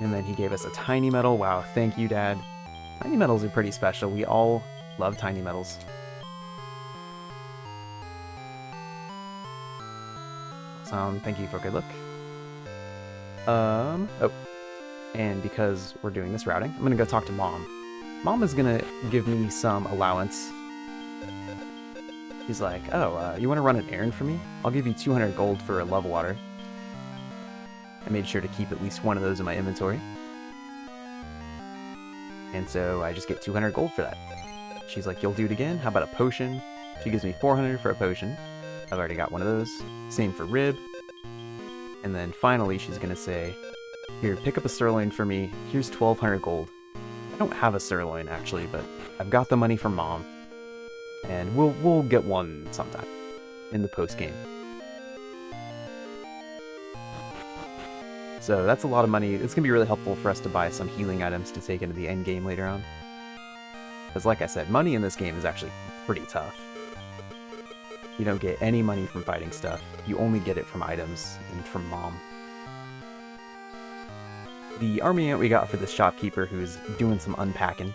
And then he gave us a tiny metal. Wow, thank you, Dad. Tiny metals are pretty special. We all love tiny metals. Thank you for good luck. And because we're doing this routing, I'm gonna go talk to Mom. Mom is gonna give me some allowance. He's like, you wanna run an errand for me? I'll give you 200 gold for a love water. I made sure to keep at least one of those in my inventory. And so I just get 200 gold for that. She's like, you'll do it again? How about a potion? She gives me 400 for a potion. I've already got one of those. Same for rib. And then finally she's gonna say, here, pick up a sirloin for me. Here's 1200 gold. I don't have a sirloin actually, but I've got the money from Mom. And we'll get one sometime in the post game. So that's a lot of money. It's going to be really helpful for us to buy some healing items to take into the end game later on. Because like I said, money in this game is actually pretty tough. You don't get any money from fighting stuff. You only get it from items and from Mom. The army ant we got for this shopkeeper who's doing some unpacking.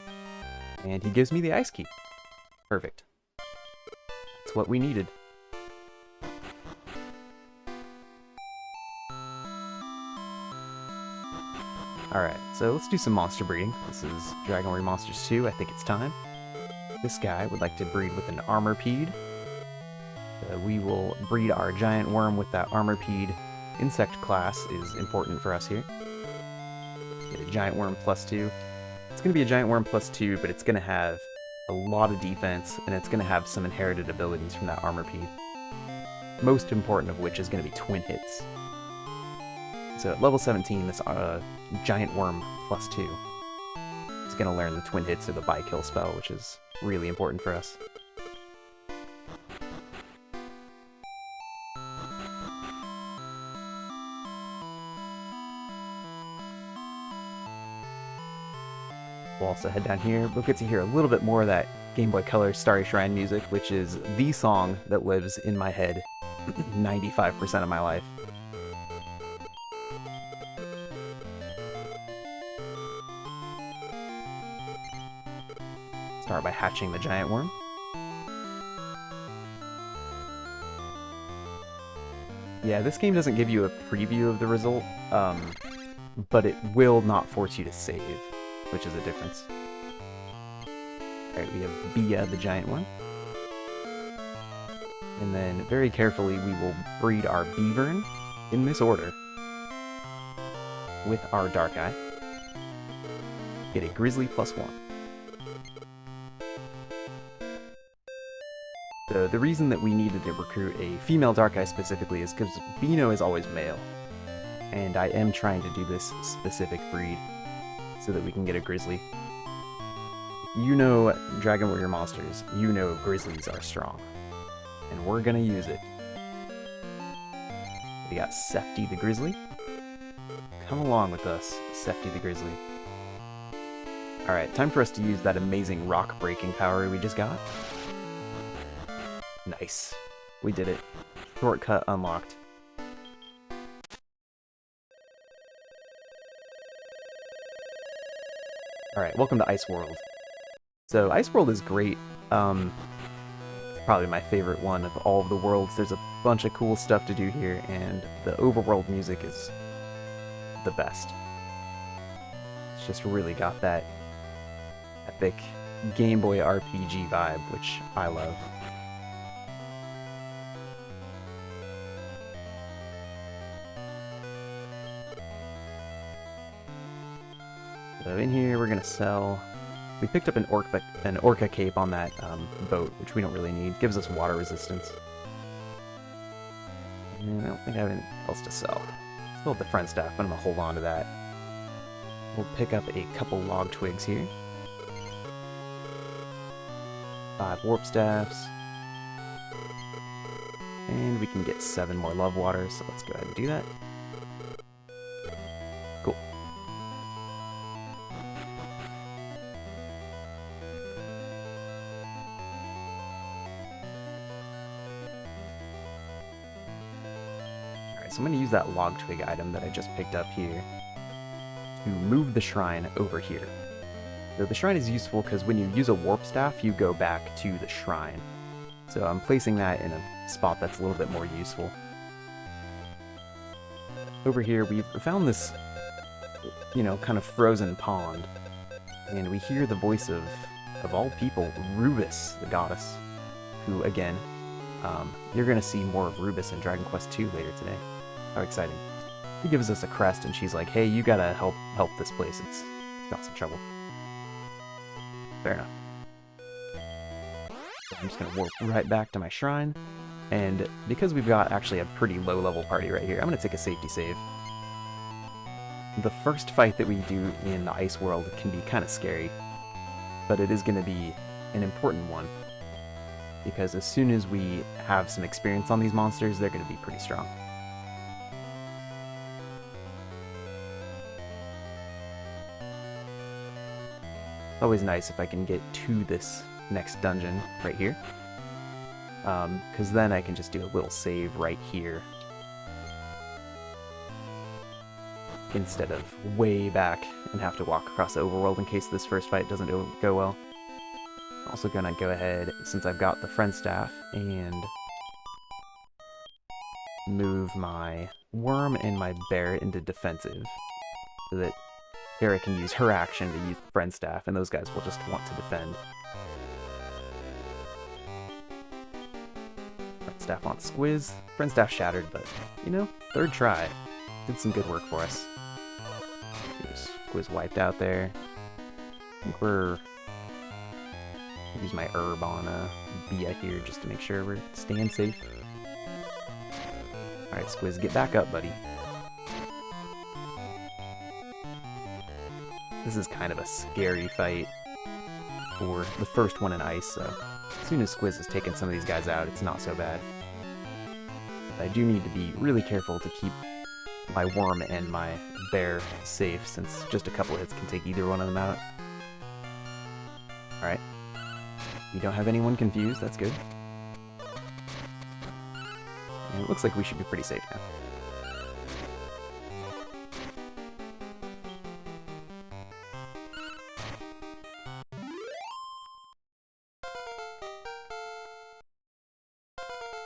And he gives me the ice key. Perfect. That's what we needed. Alright, so let's do some monster breeding. This is Dragon Warrior Monsters 2, I think it's time. This guy would like to breed with an armorpede. We will breed our giant worm with that armorpede. Insect class is important for us here. Get a giant worm +2. It's going to be a giant worm +2, but it's going to have a lot of defense, and it's going to have some inherited abilities from that armorpede. Most important of which is going to be twin hits. So at level 17, this giant worm +2 is going to learn the twin hits or the by-kill spell, which is really important for us. We'll also head down here. We'll get to hear a little bit more of that Game Boy Color Starry Shrine music, which is the song that lives in my head 95% of my life. Start by hatching the giant worm. Yeah, this game doesn't give you a preview of the result, but it will not force you to save, which is a difference. Alright, we have Bia, the giant one. And then, very carefully, we will breed our Beaver in this order with our Dark Eye. Get a Grizzly +1. So the reason that we needed to recruit a female Dark Eye specifically is because Beano is always male. And I am trying to do this specific breed so that we can get a Grizzly. If you know Dragon Warrior Monsters, you know Grizzlies are strong. And we're gonna use it. We got Sefty the Grizzly. Come along with us, Sefty the Grizzly. Alright, time for us to use that amazing rock breaking power we just got. Nice. We did it. Shortcut unlocked. Alright, welcome to Ice World. So, Ice World is great. It's probably my favorite one of all of the worlds. There's a bunch of cool stuff to do here, and the overworld music is the best. It's just really got that epic Game Boy RPG vibe, which I love. So in here we're gonna sell We picked up an orca cape on that boat, which we don't really need. Gives us water resistance. And I don't think I have anything else to sell. Still have the friend staff, but I'm gonna hold on to that. We'll pick up a couple log twigs here. 5 warp staffs. And we can get 7 more love waters, so let's go ahead and do that. Cool. Alright, so I'm going to use that log twig item that I just picked up here to move the shrine over here. So the shrine is useful because when you use a warp staff, you go back to the shrine. So I'm placing that in a spot that's a little bit more useful. Over here, we've found this, you know, kind of frozen pond. And we hear the voice of all people, Rubus, the goddess. Who, again, you're going to see more of Rubus in Dragon Quest II later today. How exciting. She gives us a crest and she's like, hey, you gotta help this place. It's got some trouble. Fair enough. I'm just going to warp right back to my shrine, and because we've got actually a pretty low-level party right here, I'm going to take a safety save. The first fight that we do in the ice world can be kind of scary, but it is going to be an important one, because as soon as we have some experience on these monsters, they're going to be pretty strong. It's always nice if I can get to this next dungeon right here, because then I can just do a little save right here instead of way back and have to walk across the overworld in case this first fight doesn't go well. I'm also gonna go ahead, since I've got the friend staff, and move my worm and my bear into defensive so that Sarah can use her action to use the friend staff, and those guys will just want to defend. Friend staff on Squiz. Friend staff shattered, but, you know, third try. Did some good work for us. Squiz wiped out there. I think we're... I'll use my herb on Bia here just to make sure we're staying safe. Alright, Squiz, get back up, buddy. This is kind of a scary fight for the first one in ice, so as soon as Squiz has taken some of these guys out, it's not so bad. But I do need to be really careful to keep my worm and my bear safe, since just a couple of hits can take either one of them out. Alright. We don't have anyone confused, that's good. And it looks like we should be pretty safe now.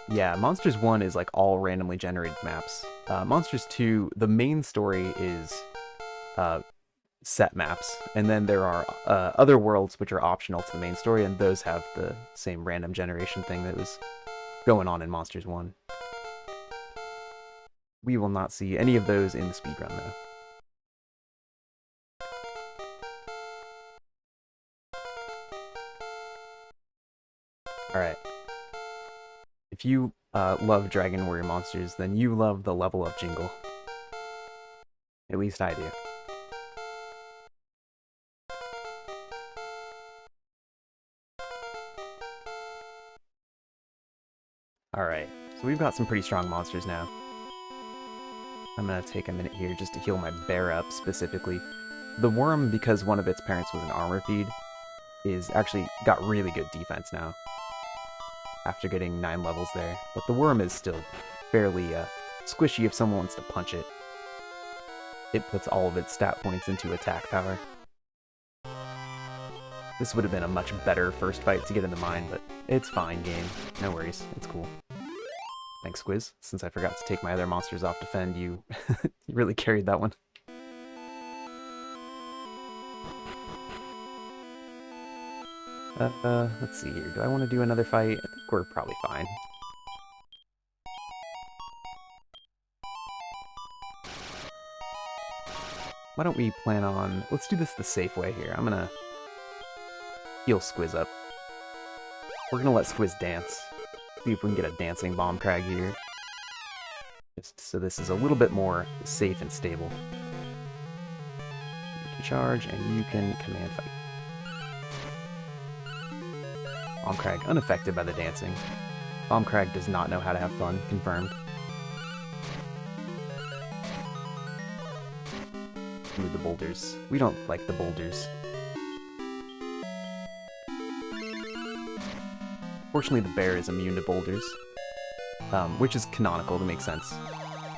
Yeah, Monsters 1 is like all randomly generated maps. Monsters 2, the main story is set maps, and then there are other worlds which are optional to the main story, and those have the same random generation thing that was going on in Monsters 1. We will not see any of those in the speedrun, though. Alright. If you love Dragon Warrior monsters, then you love the level up jingle. At least I do. Alright, so we've got some pretty strong monsters now. I'm gonna take a minute here just to heal my bear up specifically. The worm, because one of its parents was an armor feed, is actually got really good defense now, after getting 9 levels there. But the worm is still fairly squishy if someone wants to punch it. It puts all of its stat points into attack power. This would have been a much better first fight to get in the mine, but it's fine, game. No worries, it's cool. Thanks, Squiz. Since I forgot to take my other monsters off defend, you you really carried that one. Let's see here. Do I want to do another fight? I think we're probably fine. Why don't we plan on... Let's do this the safe way here. I'm gonna heal Squiz up. We're gonna let Squiz dance. See if we can get a dancing bomb crag here. Just so this is a little bit more safe and stable. You can charge and you can command fight. Bomb crag unaffected by the dancing. Bomb crag does not know how to have fun, confirmed. Ooh, the boulders. We don't like the boulders. Fortunately, the bear is immune to boulders, which is canonical to make sense.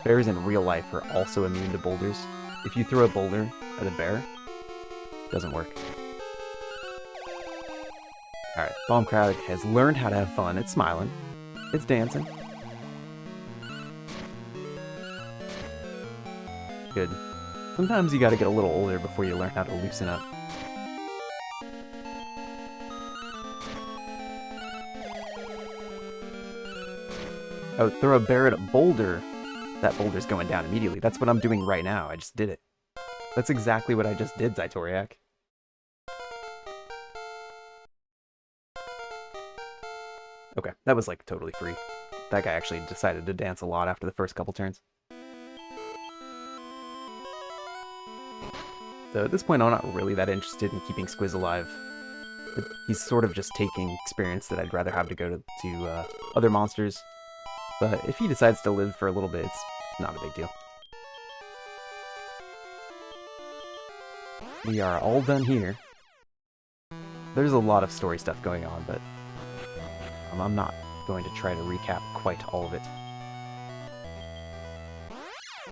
Bears in real life are also immune to boulders. If you throw a boulder at a bear, it doesn't work. Alright, Bomb Crag has learned how to have fun. It's smiling. It's dancing. Good. Sometimes you gotta get a little older before you learn how to loosen up. Oh, throw a bear at a boulder. That boulder's going down immediately. That's what I'm doing right now. I just did it. That's exactly what I just did, Zaitoriak. Okay, that was like totally free. That guy actually decided to dance a lot after the first couple turns. So at this point, I'm not really that interested in keeping Squiz alive. He's sort of just taking experience that I'd rather have to go to other monsters. But if he decides to live for a little bit, it's not a big deal. We are all done here. There's a lot of story stuff going on, but I'm not going to try to recap quite all of it.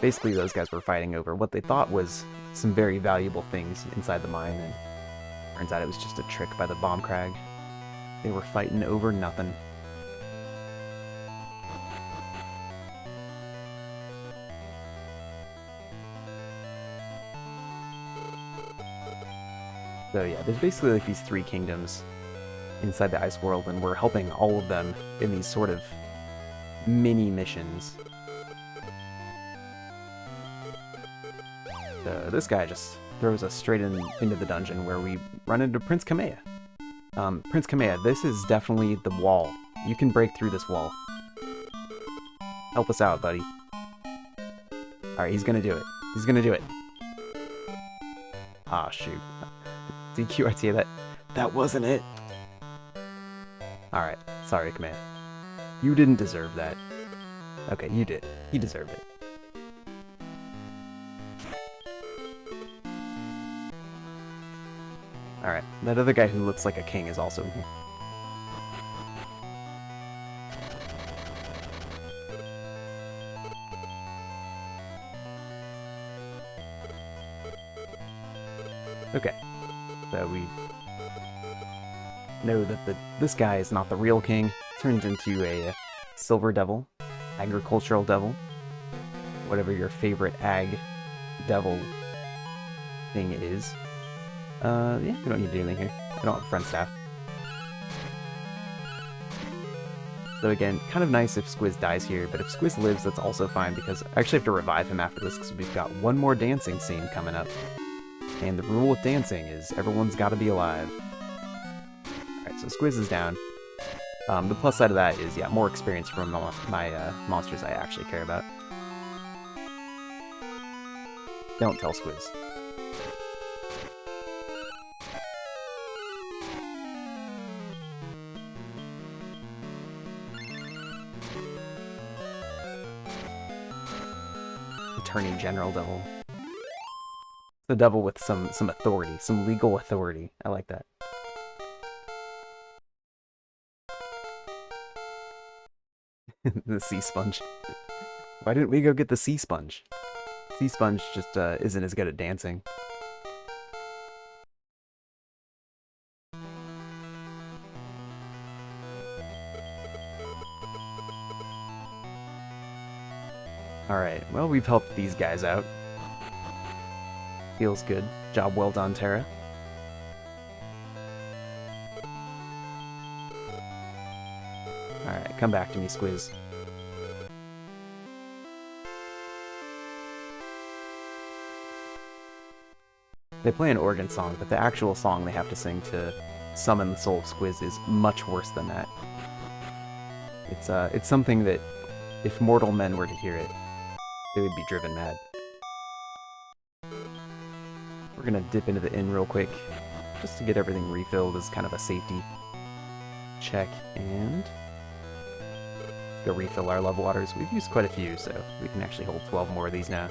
Basically, those guys were fighting over what they thought was some very valuable things inside the mine, and turns out it was just a trick by the Bomb Crag. They were fighting over nothing. So yeah, there's basically like these three kingdoms inside the ice world, and we're helping all of them in these sort of mini missions. So this guy just throws us straight into the dungeon where we run into Prince Kamea. Prince Kamea, this is definitely the wall. You can break through this wall. Help us out, buddy. Alright, he's gonna do it. He's gonna do it. Ah, shoot. DQ RTA, that wasn't it. Alright, sorry, Kamea. You didn't deserve that. Okay, you did. He deserved it. Alright, that other guy who looks like a king is also in here. Okay, so we know that this guy is not the real king. Turns into a silver devil, agricultural devil, whatever your favorite ag devil thing is. Yeah, we don't need to do anything here. I don't have friend staff. So again, kind of nice if Squiz dies here, but if Squiz lives, that's also fine, because I actually have to revive him after this, because we've got one more dancing scene coming up. And the rule with dancing is everyone's got to be alive. Alright, so Squiz is down. The plus side of that is, yeah, more experience from my monsters I actually care about. Don't tell Squiz. Attorney General Devil. The devil with some authority, some legal authority. I like that. The sea sponge. Why didn't we go get the sea sponge? Sea sponge just isn't as good at dancing. Alright, well, we've helped these guys out. Feels good. Job well done, Terra. Alright, come back to me, Squiz. They play an organ song, but the actual song they have to sing to summon the soul of Squiz is much worse than that. It's something that, if mortal men were to hear it, they would be driven mad. We're gonna dip into the inn real quick, just to get everything refilled as kind of a safety check, and go refill our love waters. We've used quite a few, so we can actually hold 12 more of these now.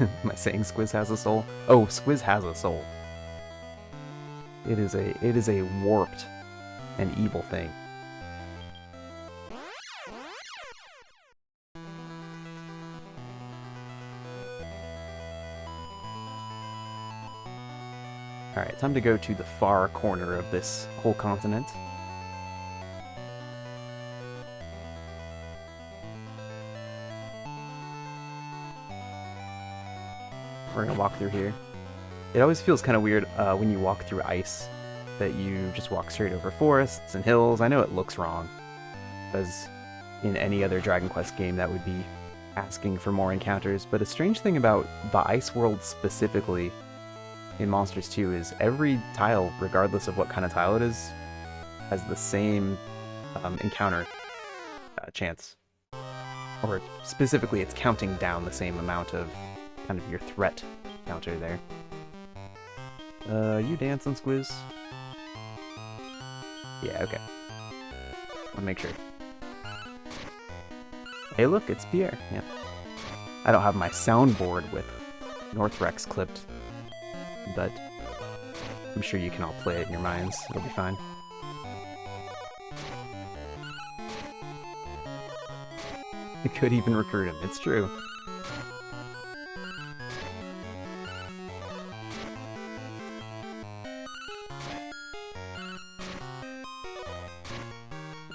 Am I saying Squiz has a soul? Oh, Squiz has a soul. It is a warped and evil thing. Alright, time to go to the far corner of this whole continent. We're gonna walk through here. It always feels kind of weird when you walk through ice, that you just walk straight over forests and hills. I know it looks wrong, because in any other Dragon Quest game that would be asking for more encounters, but a strange thing about the ice world specifically in Monsters 2 is every tile, regardless of what kind of tile it is, has the same encounter chance. Or specifically, it's counting down the same amount of kind of your threat counter there. You dancing, Squiz? Yeah, okay. Wanna make sure. Hey look, it's Pierre, yeah. I don't have my soundboard with Northrex clipped, but I'm sure you can all play it in your minds. It'll be fine. You could even recruit him, it's true.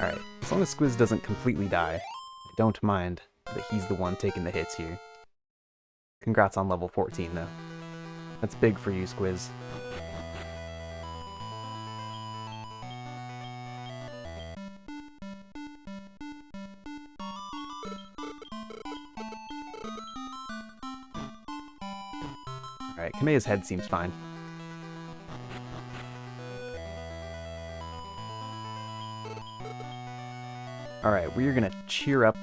Alright, as long as Squiz doesn't completely die, I don't mind that he's the one taking the hits here. Congrats on level 14, though. That's big for you, Squiz. Alright, Kameya's head seems fine. Alright, we're gonna cheer up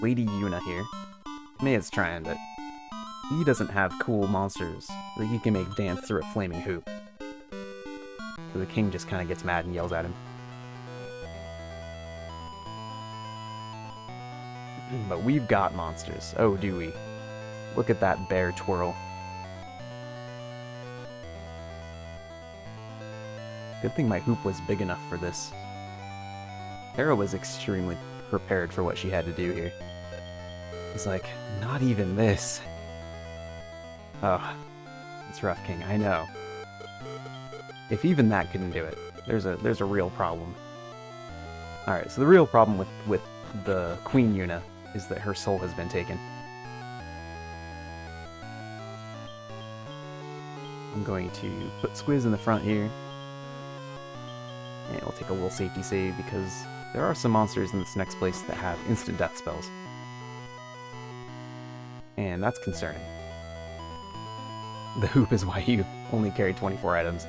Lady Yuna here. Kameya's trying, but he doesn't have cool monsters that he can make dance through a flaming hoop. So the king just kind of gets mad and yells at him. But we've got monsters. Oh, do we? Look at that bear twirl. Good thing my hoop was big enough for this. Hera was extremely prepared for what she had to do here. He's like, not even this. Oh, it's rough, King, I know. If even that couldn't do it, there's a real problem. Alright, so the real problem with the Queen Yuna is that her soul has been taken. I'm going to put Squiz in the front here. And we'll take a little safety save because there are some monsters in this next place that have instant death spells. And that's concerning. The hoop is why you only carry 24 items.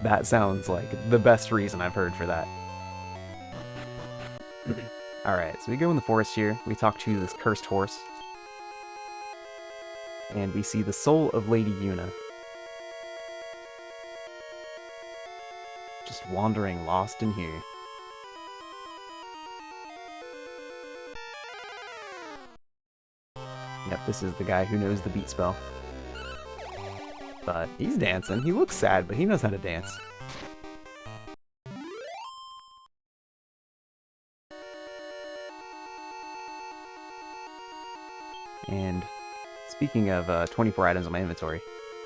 That sounds like the best reason I've heard for that. Alright, so we go in the forest here. We talk to this cursed horse. And we see the soul of Lady Yuna. Just wandering lost in here. Yep, this is the guy who knows the beat spell. But he's dancing. He looks sad, but he knows how to dance. And speaking of 24 items in my inventory,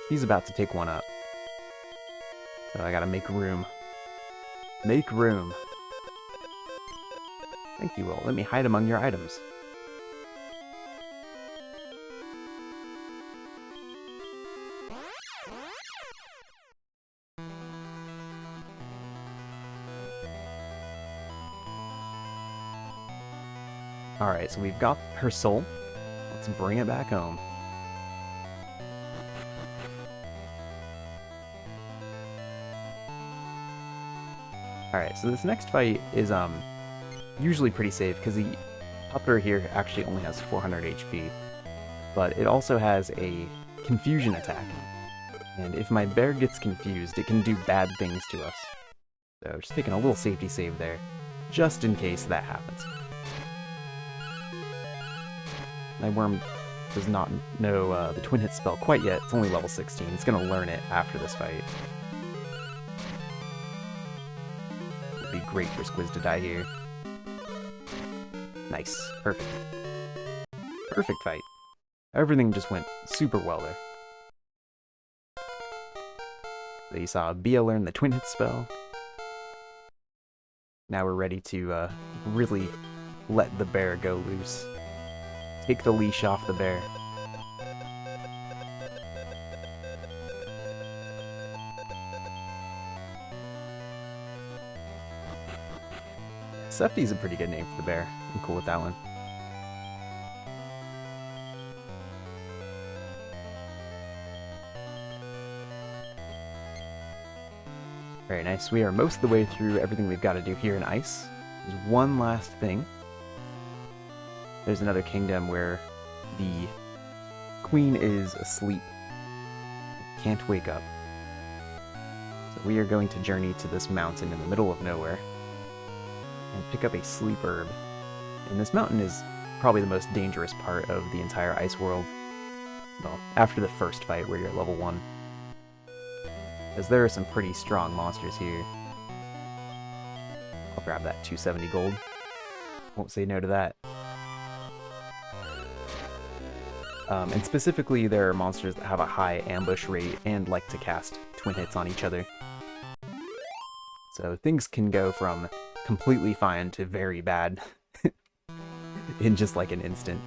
he's about to take one up. So I gotta make room. Make room. Thank you, Will. Let me hide among your items. Alright, so we've got her soul. Let's bring it back home. Alright, so this next fight is usually pretty safe, because the puppeteer here actually only has 400 HP. But it also has a confusion attack. And if my bear gets confused, it can do bad things to us. So just taking a little safety save there, just in case that happens. My worm does not know the twin hit spell quite yet. It's only level 16. It's going to learn it after this fight. It would be great for Squiz to die here. Nice. Perfect. Perfect fight. Everything just went super well there. So you saw Bia learn the twin hit spell. Now we're ready to really let the bear go loose. Take the leash off the bear. Septi's a pretty good name for the bear. I'm cool with that one. Very nice. We are most of the way through everything we've got to do here in ice. There's one last thing. There's another kingdom where the queen is asleep. Can't wake up. So we are going to journey to this mountain in the middle of nowhere and pick up a sleep herb. And this mountain is probably the most dangerous part of the entire ice world. Well, after the first fight where you're at level 1. Because there are some pretty strong monsters here. I'll grab that 270 gold. Won't say no to that. And specifically, there are monsters that have a high ambush rate and like to cast twin hits on each other. So things can go from completely fine to very bad in just like an instant.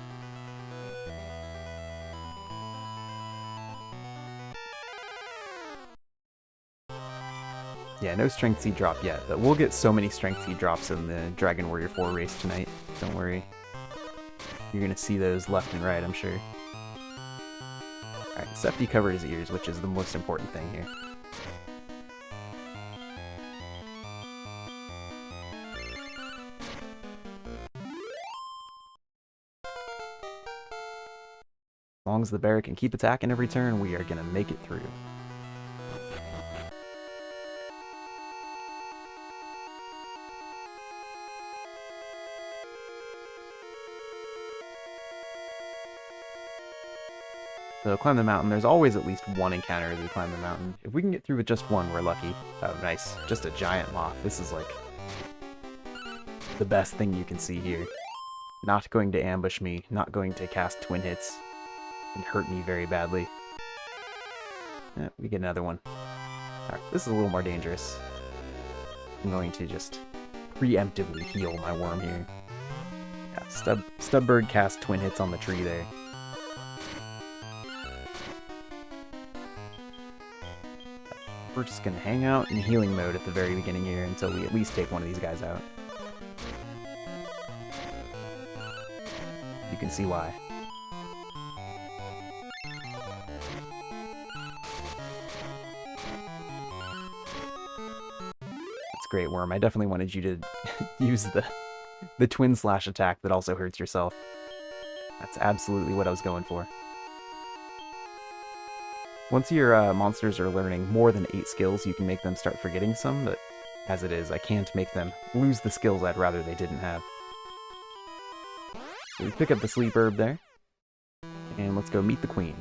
Yeah, no Strength Seed drop yet, but we'll get so many Strength Seed drops in the Dragon Warrior 4 race tonight. Don't worry. You're gonna see those left and right, I'm sure. Alright, Septi covered his ears, which is the most important thing here. As long as the bear can keep attacking every turn, we are gonna make it through. So climb the mountain. There's always at least one encounter as we climb the mountain. If we can get through with just one, we're lucky. Oh, nice. Just a giant moth. This is like the best thing you can see here. Not going to ambush me, not going to cast twin hits and hurt me very badly. We get another one. Alright, this is a little more dangerous. I'm going to just preemptively heal my worm here. Yeah, Stubbird cast twin hits on the tree there. We're just gonna hang out in healing mode at the very beginning here until we at least take one of these guys out. You can see why. That's great, Worm. I definitely wanted you to use the twin slash attack that also hurts yourself. That's absolutely what I was going for. Once your monsters are learning more than 8 skills, you can make them start forgetting some, but as it is, I can't make them lose the skills I'd rather they didn't have. So we pick up the sleep herb there, and let's go meet the queen.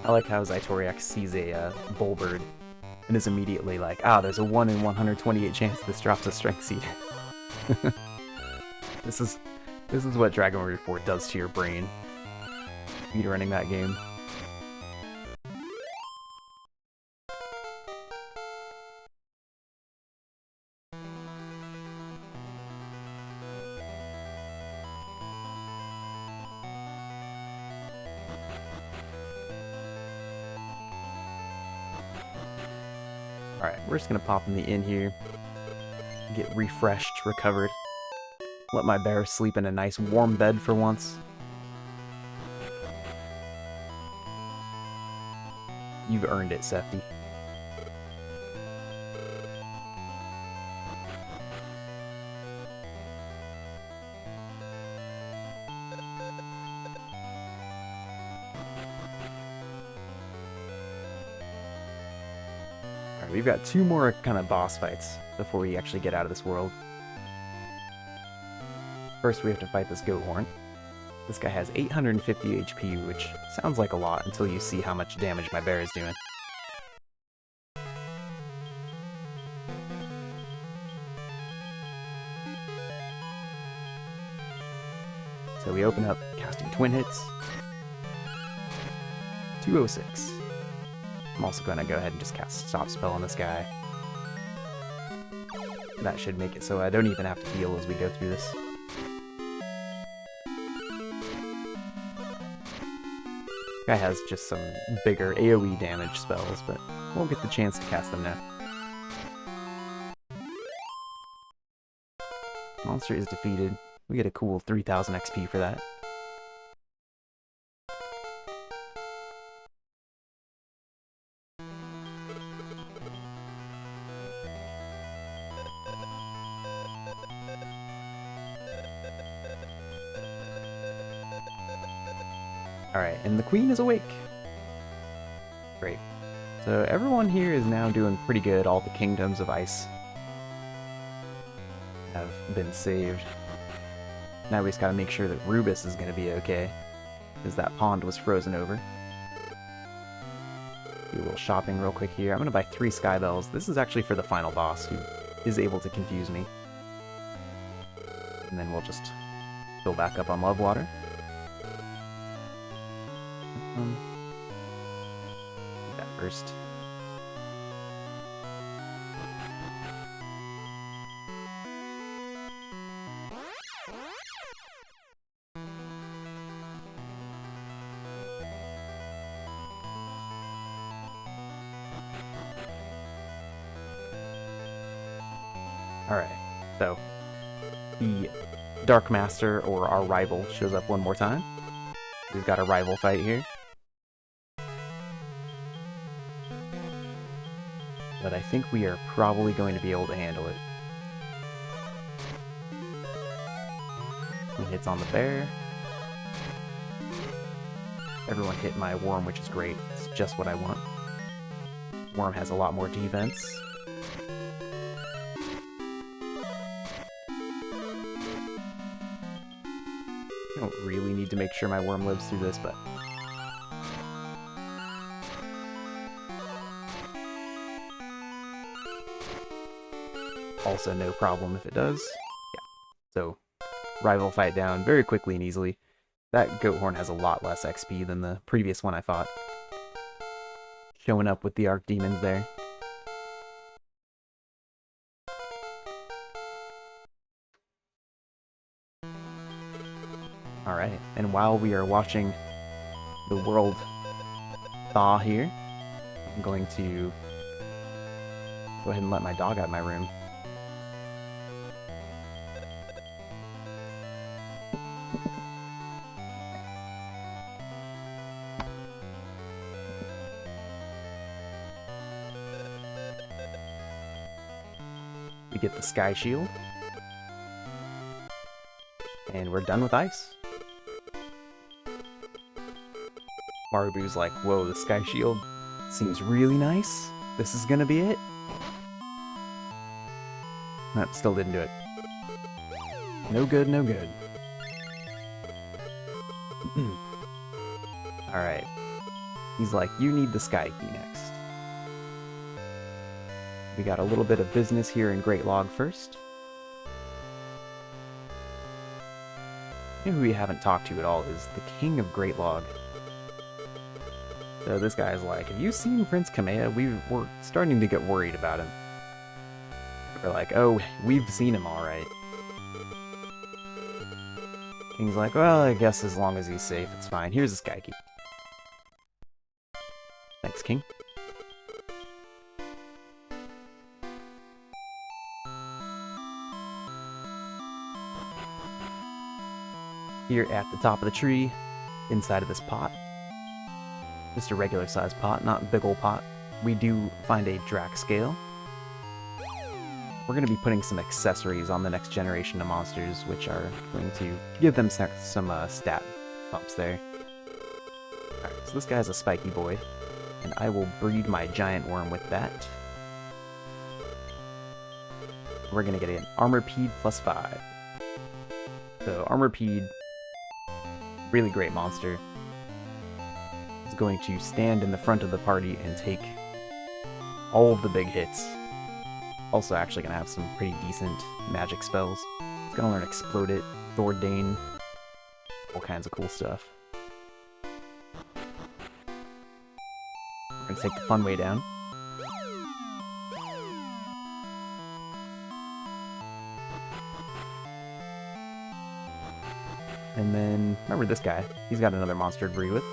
I like how Zytoriax sees a bullbird and is immediately like, ah, there's a 1 in 128 chance this drops a Strength Seed. This is what Dragon Warrior 4 does to your brain. Speedrunning that game. Alright, we're just gonna pop in the inn here. Get refreshed, recovered. Let my bear sleep in a nice warm bed for once. You've earned it, Sefty. Alright, we've got 2 more kind of boss fights before we actually get out of this world. First, we have to fight this goat horn. This guy has 850 HP, which sounds like a lot until you see how much damage my bear is doing. So we open up, casting twin hits. 206. I'm also going to go ahead and just cast Stop Spell on this guy. That should make it so I don't even have to heal as we go through this. Guy has just some bigger AoE damage spells, but we'll get the chance to cast them now. Monster is defeated. We get a cool 3000 XP for that. Alright, and the queen is awake. Great. So everyone here is now doing pretty good. All the kingdoms of ice have been saved. Now we just gotta make sure that Rubus is gonna be okay, because that pond was frozen over. Do a little shopping real quick here. I'm gonna buy 3 Sky Bells. This is actually for the final boss, who is able to confuse me. And then we'll just fill back up on Love Water. Do that first. Alright, so the Dark Master, or our rival, shows up one more time. We've got a rival fight here. But I think we are probably going to be able to handle it. He hits on the bear. Everyone hit my worm, which is great. It's just what I want. Worm has a lot more defense. I don't really need to make sure my worm lives through this, but... also no problem if it does. Yeah. So, rival fight down very quickly and easily. That goat horn has a lot less XP than the previous one I fought. Showing up with the Archdemons there. Alright, and while we are watching the world thaw here, I'm going to go ahead and let my dog out of my room. We get the Sky Shield. And we're done with ice. Marubu's like, whoa, the Sky Shield seems really nice. This is gonna be it? Nope, still didn't do it. No good, no good. Alright. He's like, you need the Sky Key next. We got a little bit of business here in Great Log first. You know who we haven't talked to at all is the King of Great Log. So this guy's like, have you seen Prince Kamea? We're starting to get worried about him. We're like, oh, we've seen him alright. King's like, well, I guess as long as he's safe, it's fine. Here's the Sky Key. Thanks, King. Here at the top of the tree, inside of this pot, just a regular sized pot, not a big old pot, we do find a Drac scale. We're going to be putting some accessories on the next generation of monsters, which are going to give them some stat bumps there. Alright, so this guy is a spiky boy, and I will breed my giant worm with that. We're going to get an Armorpede +5. So Armorpede, really great monster, is going to stand in the front of the party and take all of the big hits. Also actually going to have some pretty decent magic spells. It's going to learn Explode It, Thordane, all kinds of cool stuff. We're going to take the fun way down. And then, remember this guy, he's got another monster to breed with.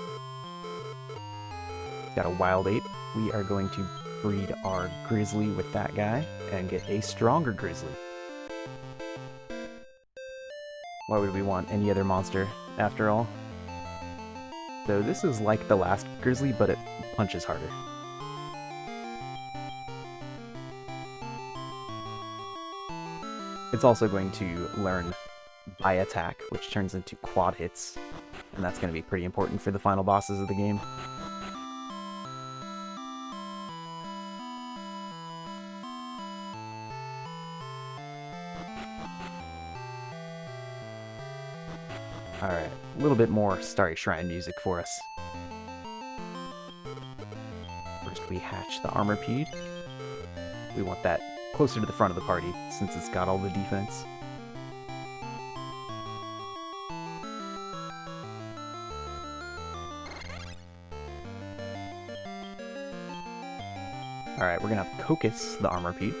He's got a wild ape. We are going to breed our grizzly with that guy and get a stronger grizzly. Why would we want any other monster, after all? So this is like the last grizzly, but it punches harder. It's also going to learn by attack, which turns into quad hits, and that's going to be pretty important for the final bosses of the game. Alright, a little bit more Starry Shrine music for us. First we hatch the Armorpede. We want that closer to the front of the party, since it's got all the defense. Alright, we're gonna have Cocus, the Armorpede.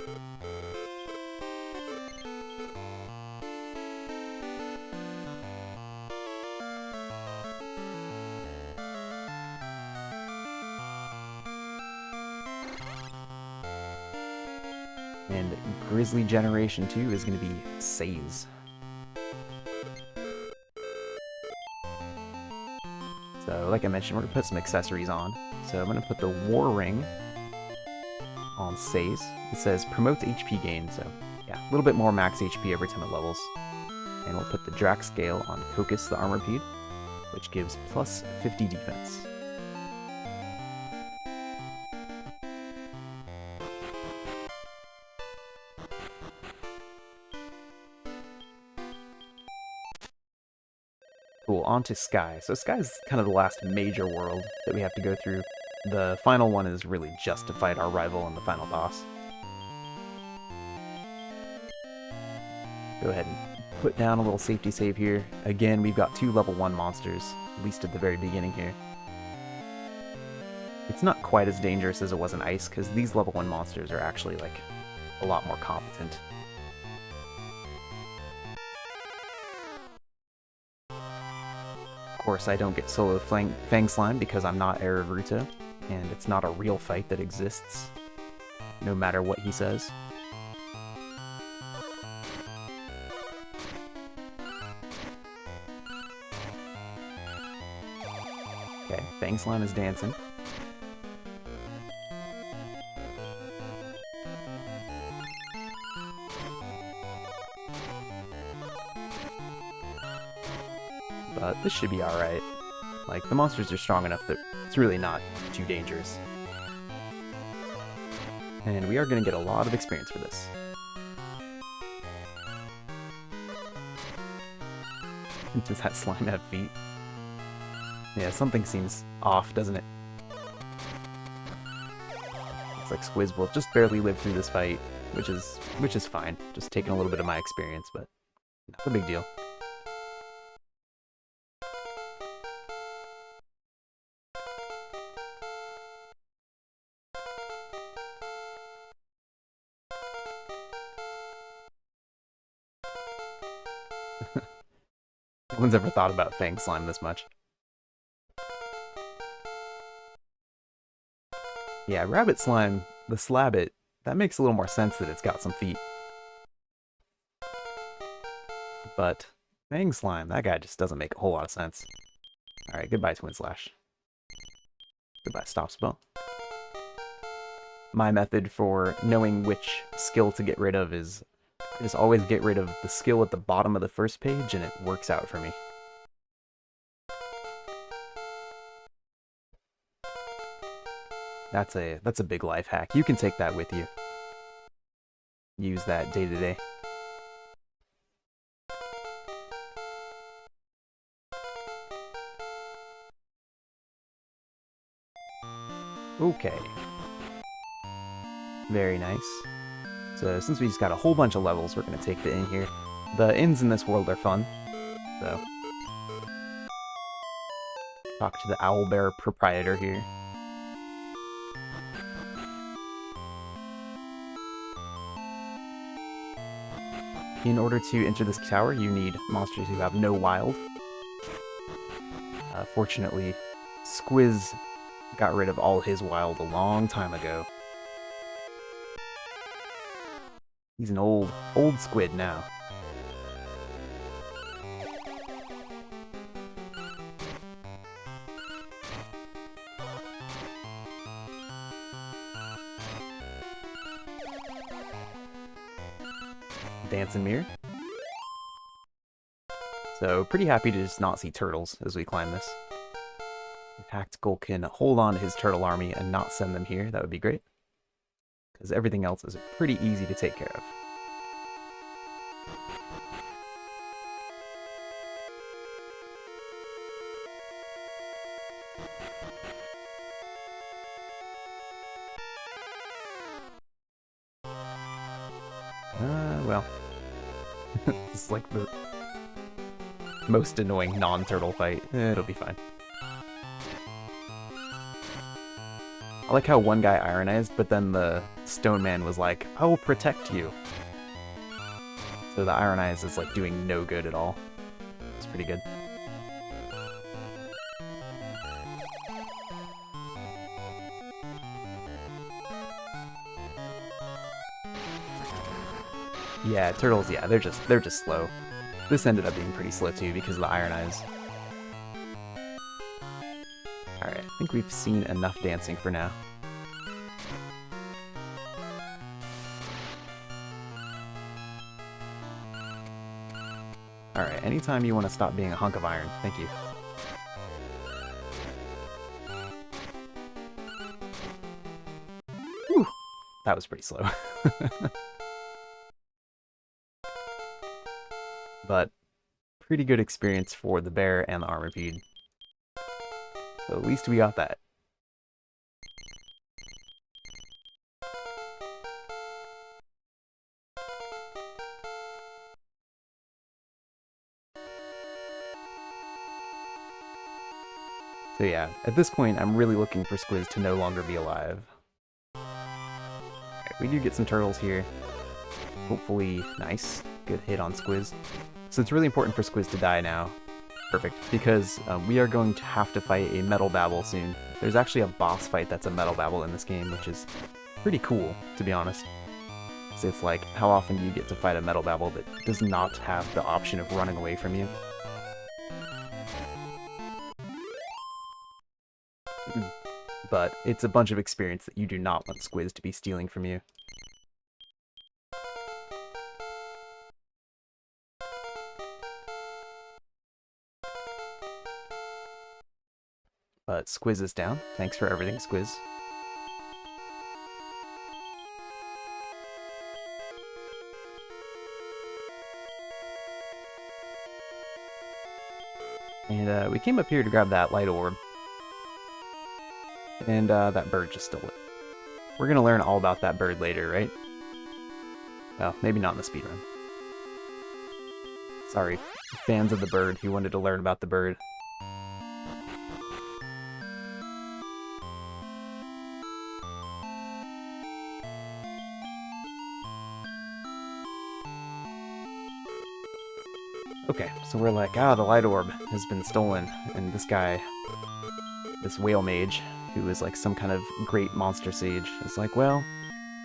And Grizzly Generation 2 is going to be Saze. So, like I mentioned, we're going to put some accessories on. So I'm going to put the War Ring on Saze. It says promotes HP gain, so yeah, a little bit more max HP every time it levels. And we'll put the Drac Scale on Cocus, the Armorpede, which gives plus 50 defense. Cool, on to Sky. So Sky is kind of the last major world that we have to go through. The final one is really just to fight our rival in the final boss. Go ahead and put down a little safety save here. Again, we've got 2 level 1 monsters, at least at the very beginning here. It's not quite as dangerous as it was in Ice, because these level 1 monsters are actually, like, a lot more competent. Of course, I don't get solo Fang Slime because I'm not Erevuruto, and it's not a real fight that exists, no matter what he says. Okay, Fang Slime is dancing. But this should be alright. Like, the monsters are strong enough that it's really not too dangerous. And we are going to get a lot of experience for this. Does that slime have feet? Yeah, something seems off, doesn't it? Looks like Squiz will just barely live through this fight, which is fine. Just taking a little bit of my experience, but not a big deal. No one's ever thought about Fang Slime this much. Yeah, Rabbit Slime, the Slabbit, that makes a little more sense that it's got some feet. But Fang Slime. That guy just doesn't make a whole lot of sense. Alright, goodbye, Twin Slash. Goodbye, Stop Spell. My method for knowing which skill to get rid of is always get rid of the skill at the bottom of the first page, and it works out for me. That's a big life hack. You can take that with you. Use that day to day. Okay. Very nice. So since we just got a whole bunch of levels, we're going to take the inn here. The inns in this world are fun. So talk to the owlbear proprietor here. In order to enter this tower, you need monsters who have no wild. Fortunately, Squiz got rid of all his wild a long time ago. He's an old squid now. Dance and Mirror. So, pretty happy to just not see turtles as we climb this. If Hacktickle can hold on to his turtle army and not send them here, that would be great. Because everything else is pretty easy to take care of. Well. It's like the most annoying non-turtle fight. It'll be fine. I like how one guy ironized, but then the stone man was like, I will protect you. So the ironize is like doing no good at all. It's pretty good. Yeah, turtles, yeah, they're just slow. This ended up being pretty slow too because of the ironize. Alright, I think we've seen enough dancing for now. Alright, anytime you want to stop being a hunk of iron, thank you. Whew, that was pretty slow. But pretty good experience for the bear and the armorpede. So at least we got that. So yeah, at this point I'm really looking for Squiz to no longer be alive. Right, we do get some turtles here. Hopefully, nice. Good hit on Squiz. So it's really important for Squiz to die now. Perfect, because we are going to have to fight a Metal Babble soon. There's actually a boss fight that's a Metal Babble in this game, which is pretty cool, to be honest. So it's like, how often do you get to fight a Metal Babble that does not have the option of running away from you? But it's a bunch of experience that you do not want Squiz to be stealing from you. But Squiz is down. Thanks for everything, Squiz. And we came up here to grab that light orb. And that bird just stole it. We're gonna learn all about that bird later, right? Well, maybe not in the speedrun. Sorry, fans of the bird who wanted to learn about the bird. Okay, so we're like, the light orb has been stolen, and this guy, this whale mage, who is like some kind of great monster sage, is like, well,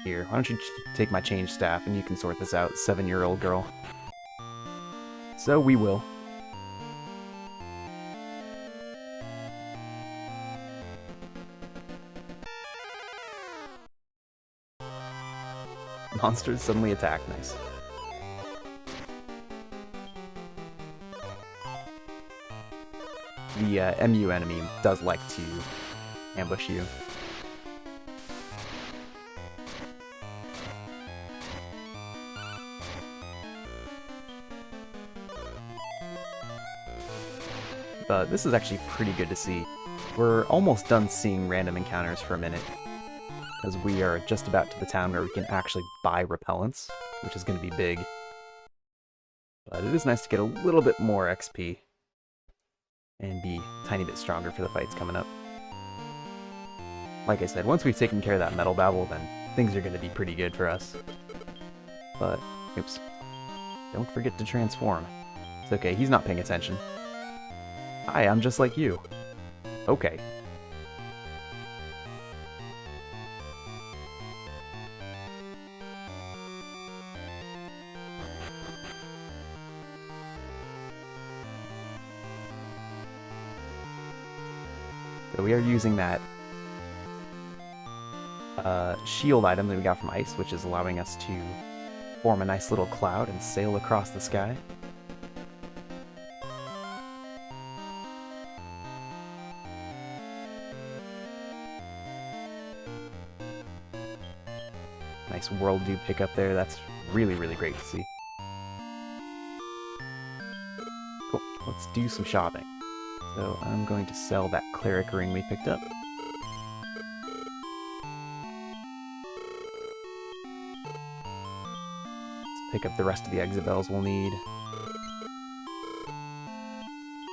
here, why don't you take my change staff and you can sort this out, 7-year-old girl. So we will, Monsters suddenly attack. Nice. The MU enemy does like to ambush you. But this is actually pretty good to see. We're almost done seeing random encounters for a minute, because we are just about to the town where we can actually buy repellents, which is going to be big. But it is nice to get a little bit more XP and be a tiny bit stronger for the fights coming up. Like I said, once we've taken care of that metal babble, then things are going to be pretty good for us. But, oops. Don't forget to transform. It's okay, he's not paying attention. Hi, I'm just like you. Okay. So we are using that shield item that we got from ice, which is allowing us to form a nice little cloud and sail across the sky. Nice world dew pickup there. That's really, really great to see. Cool. Let's do some shopping. So I'm going to sell that cleric ring we picked up. Let's pick up the rest of the exit bells we'll need.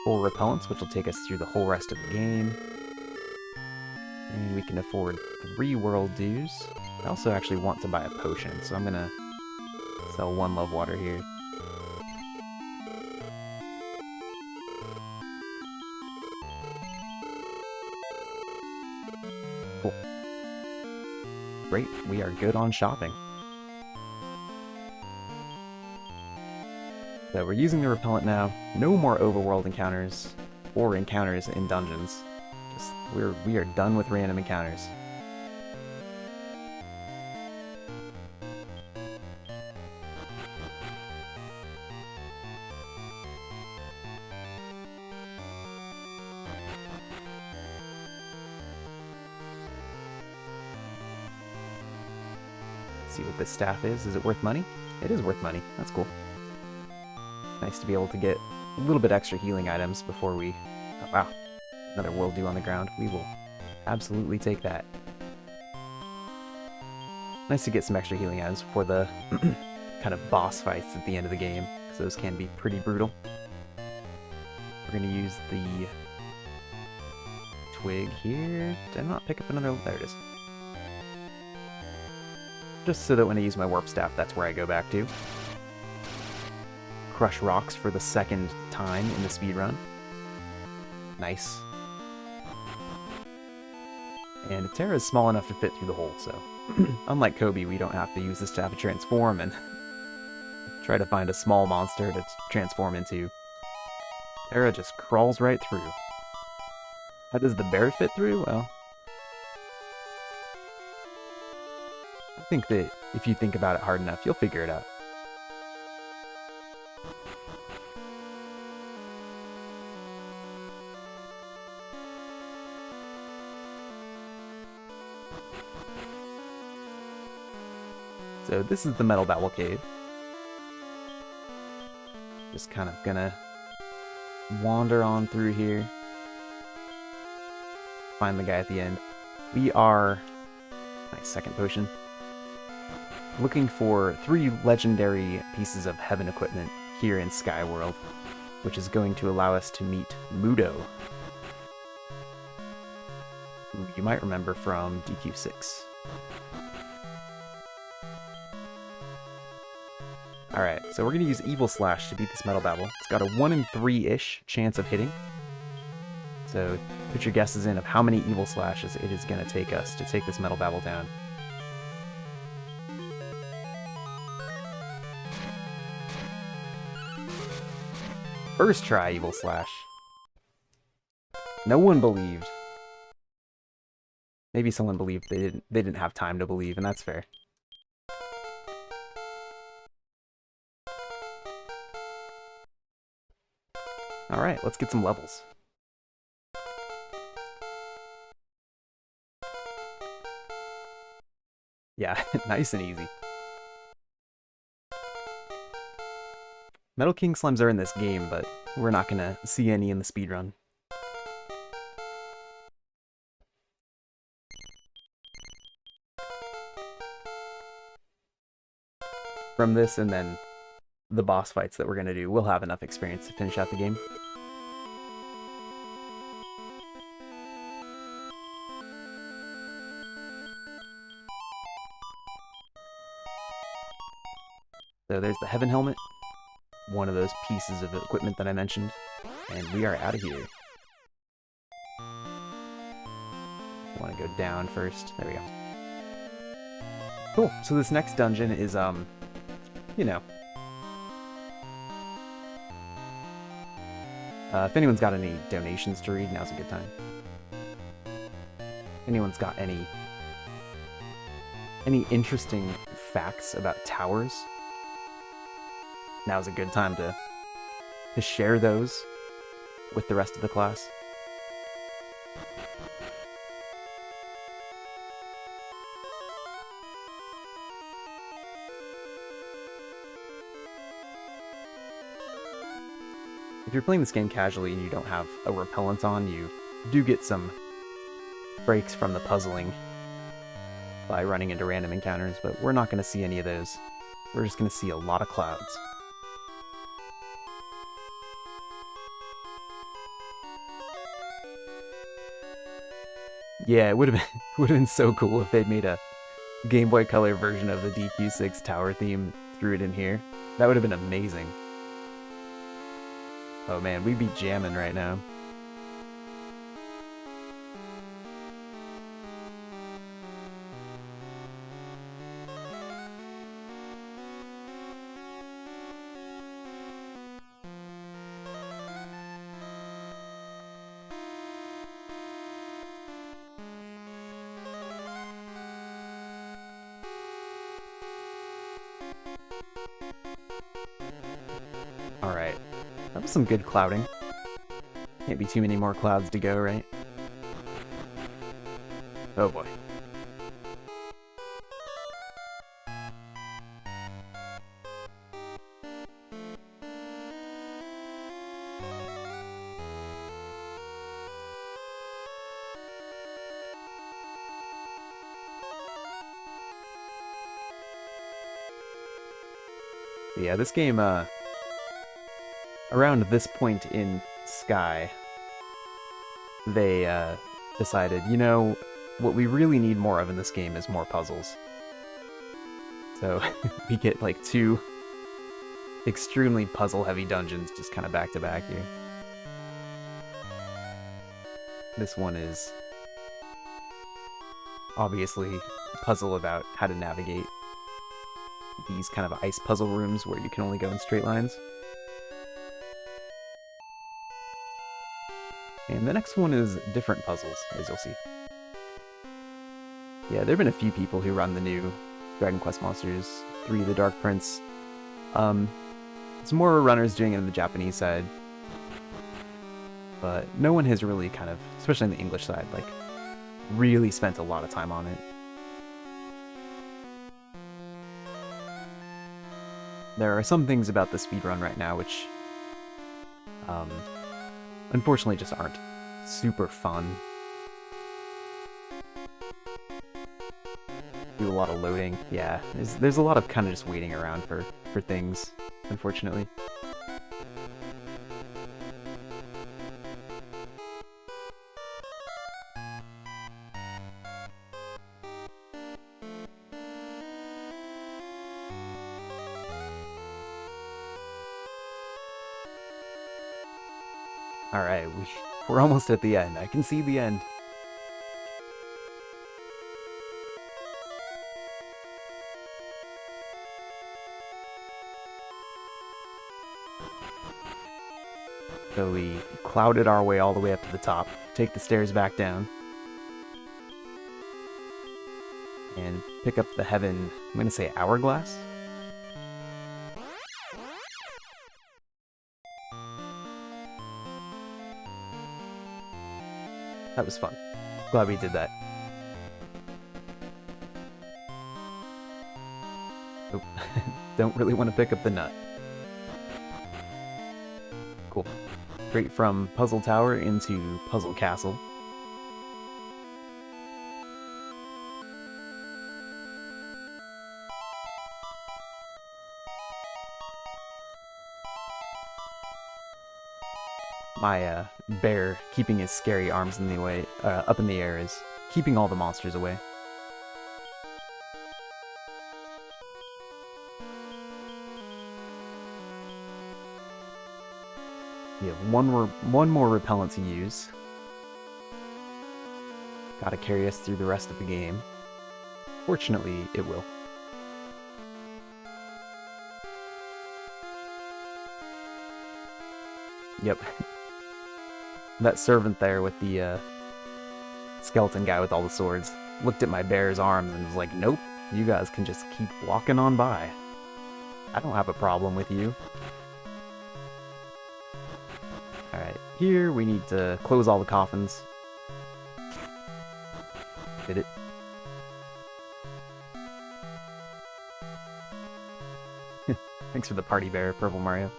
4 repellents, which will take us through the whole rest of the game. And we can afford 3 world dews. I also actually want to buy a potion, so I'm gonna sell 1 love water here. Cool. Great, we are good on shopping. So we're using the repellent now. No more overworld encounters or encounters in dungeons. Just we are done with random encounters. See what this staff is. Is it worth money? It is worth money. That's cool. Nice to be able to get a little bit extra healing items before we... Oh, wow. Another world dew on the ground. We will absolutely take that. Nice to get some extra healing items for the kind of boss fights at the end of the game, because those can be pretty brutal. We're going to use the twig here. Did I not pick up another? There it is. Just so that when I use my warp staff, that's where I go back to. Crush rocks for the 2nd time in the speedrun. Nice. And Terra is small enough to fit through the hole, so unlike Kobe, we don't have to use the staff to transform and try to find a small monster to transform into. Terra just crawls right through. How does the bear fit through? Well, I think that if you think about it hard enough, you'll figure it out. So this is the Metal Babble Cave. Just kind of gonna wander on through here. Find the guy at the end. We are... Nice 2nd potion. Looking for 3 legendary pieces of heaven equipment here in Skyworld, which is going to allow us to meet Mudo, who you might remember from DQ6. Alright, so we're going to use Evil Slash to beat this Metal Babble. It's got a 1 in 3-ish chance of hitting. So put your guesses in of how many Evil Slashes it is going to take us to take this Metal Babble down. First try, Evil Slash. No one believed. Maybe someone believed they didn't have time to believe, and that's fair. Alright, let's get some levels. Yeah, nice and easy. Metal King slimes are in this game, but we're not gonna see any in the speedrun. From this and then the boss fights that we're gonna do, we'll have enough experience to finish out the game. So there's the Heaven Helmet, one of those pieces of equipment that I mentioned, and we are out of here. I want to go down first. There we go. Cool. So this next dungeon is, you know, if anyone's got any donations to read, now's a good time. If anyone's got any interesting facts about towers, now's a good time to share those with the rest of the class. If you're playing this game casually and you don't have a repellent on, you do get some breaks from the puzzling by running into random encounters, but we're not going to see any of those. We're just going to see a lot of clouds. Yeah, it would have been so cool if they'd made a Game Boy Color version of the DQ6 tower theme, threw it in here. That would have been amazing. Oh man, we'd be jamming right now. Alright, that was some good clouding. Can't be too many more clouds to go, right? Oh boy. Yeah, this game, around this point in Sky, they decided, you know, what we really need more of in this game is more puzzles. So we get like 2 extremely puzzle-heavy dungeons just kind of back-to-back here. This one is obviously a puzzle about how to navigate these kind of ice puzzle rooms where you can only go in straight lines. And the next one is different puzzles, as you'll see. Yeah, there have been a few people who run the new Dragon Quest Monsters 3: The Dark Prince. Some more runners doing it on the Japanese side. But no one has really kind of, especially on the English side, like, really spent a lot of time on it. There are some things about the speedrun right now which, unfortunately just aren't super fun. Do a lot of loading. Yeah, there's a lot of kind of just waiting around for things, unfortunately. Alright, we're almost at the end. I can see the end. So we clouded our way all the way up to the top, take the stairs back down, and pick up the heaven, I'm gonna say hourglass? That was fun. Glad we did that. Oh, don't really want to pick up the nut. Cool. Straight from Puzzle Tower into Puzzle Castle. My bear keeping his scary arms in the way, up in the air is keeping all the monsters away. We have one more repellent to use. Gotta carry us through the rest of the game. Fortunately, it will. Yep. That servant there with the skeleton guy with all the swords looked at my bear's arms and was like, nope, you guys can just keep walking on by. I don't have a problem with you. Alright, here we need to close all the coffins. Did it? Thanks for the party bear, Purple Mario.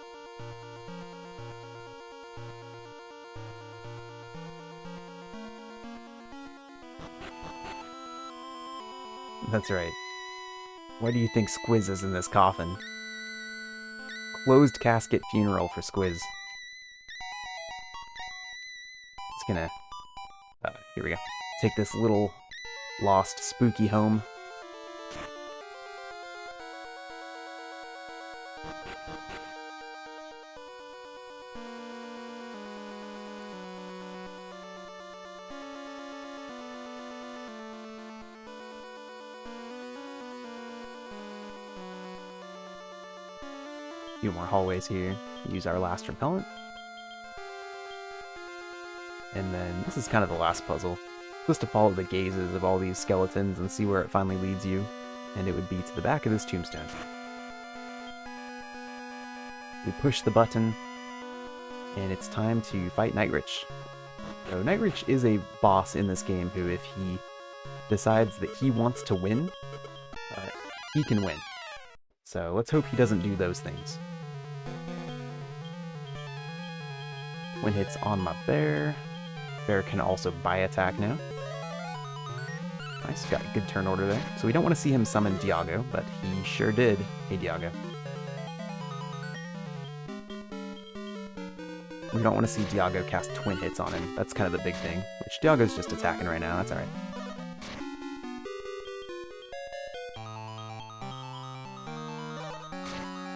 That's right. Why do you think Squiz is in this coffin? Closed casket funeral for Squiz. Just gonna... here we go. Take this little lost spooky home. Few more hallways here. Use our last repellent. And then this is kind of the last puzzle. Just to follow the gazes of all these skeletons and see where it finally leads you. And it would be to the back of this tombstone. We push the button, and it's time to fight Nightrich. So Nightrich is a boss in this game who, if he decides that he wants to win, he can win. So let's hope he doesn't do those things. Twin hits on my bear. Bear can also buy attack now. Nice, got a good turn order there. So we don't want to see him summon Diago, but he sure did. Hey, Diago. We don't want to see Diago cast twin hits on him. That's kind of the big thing. Which Diago's just attacking right now, that's alright.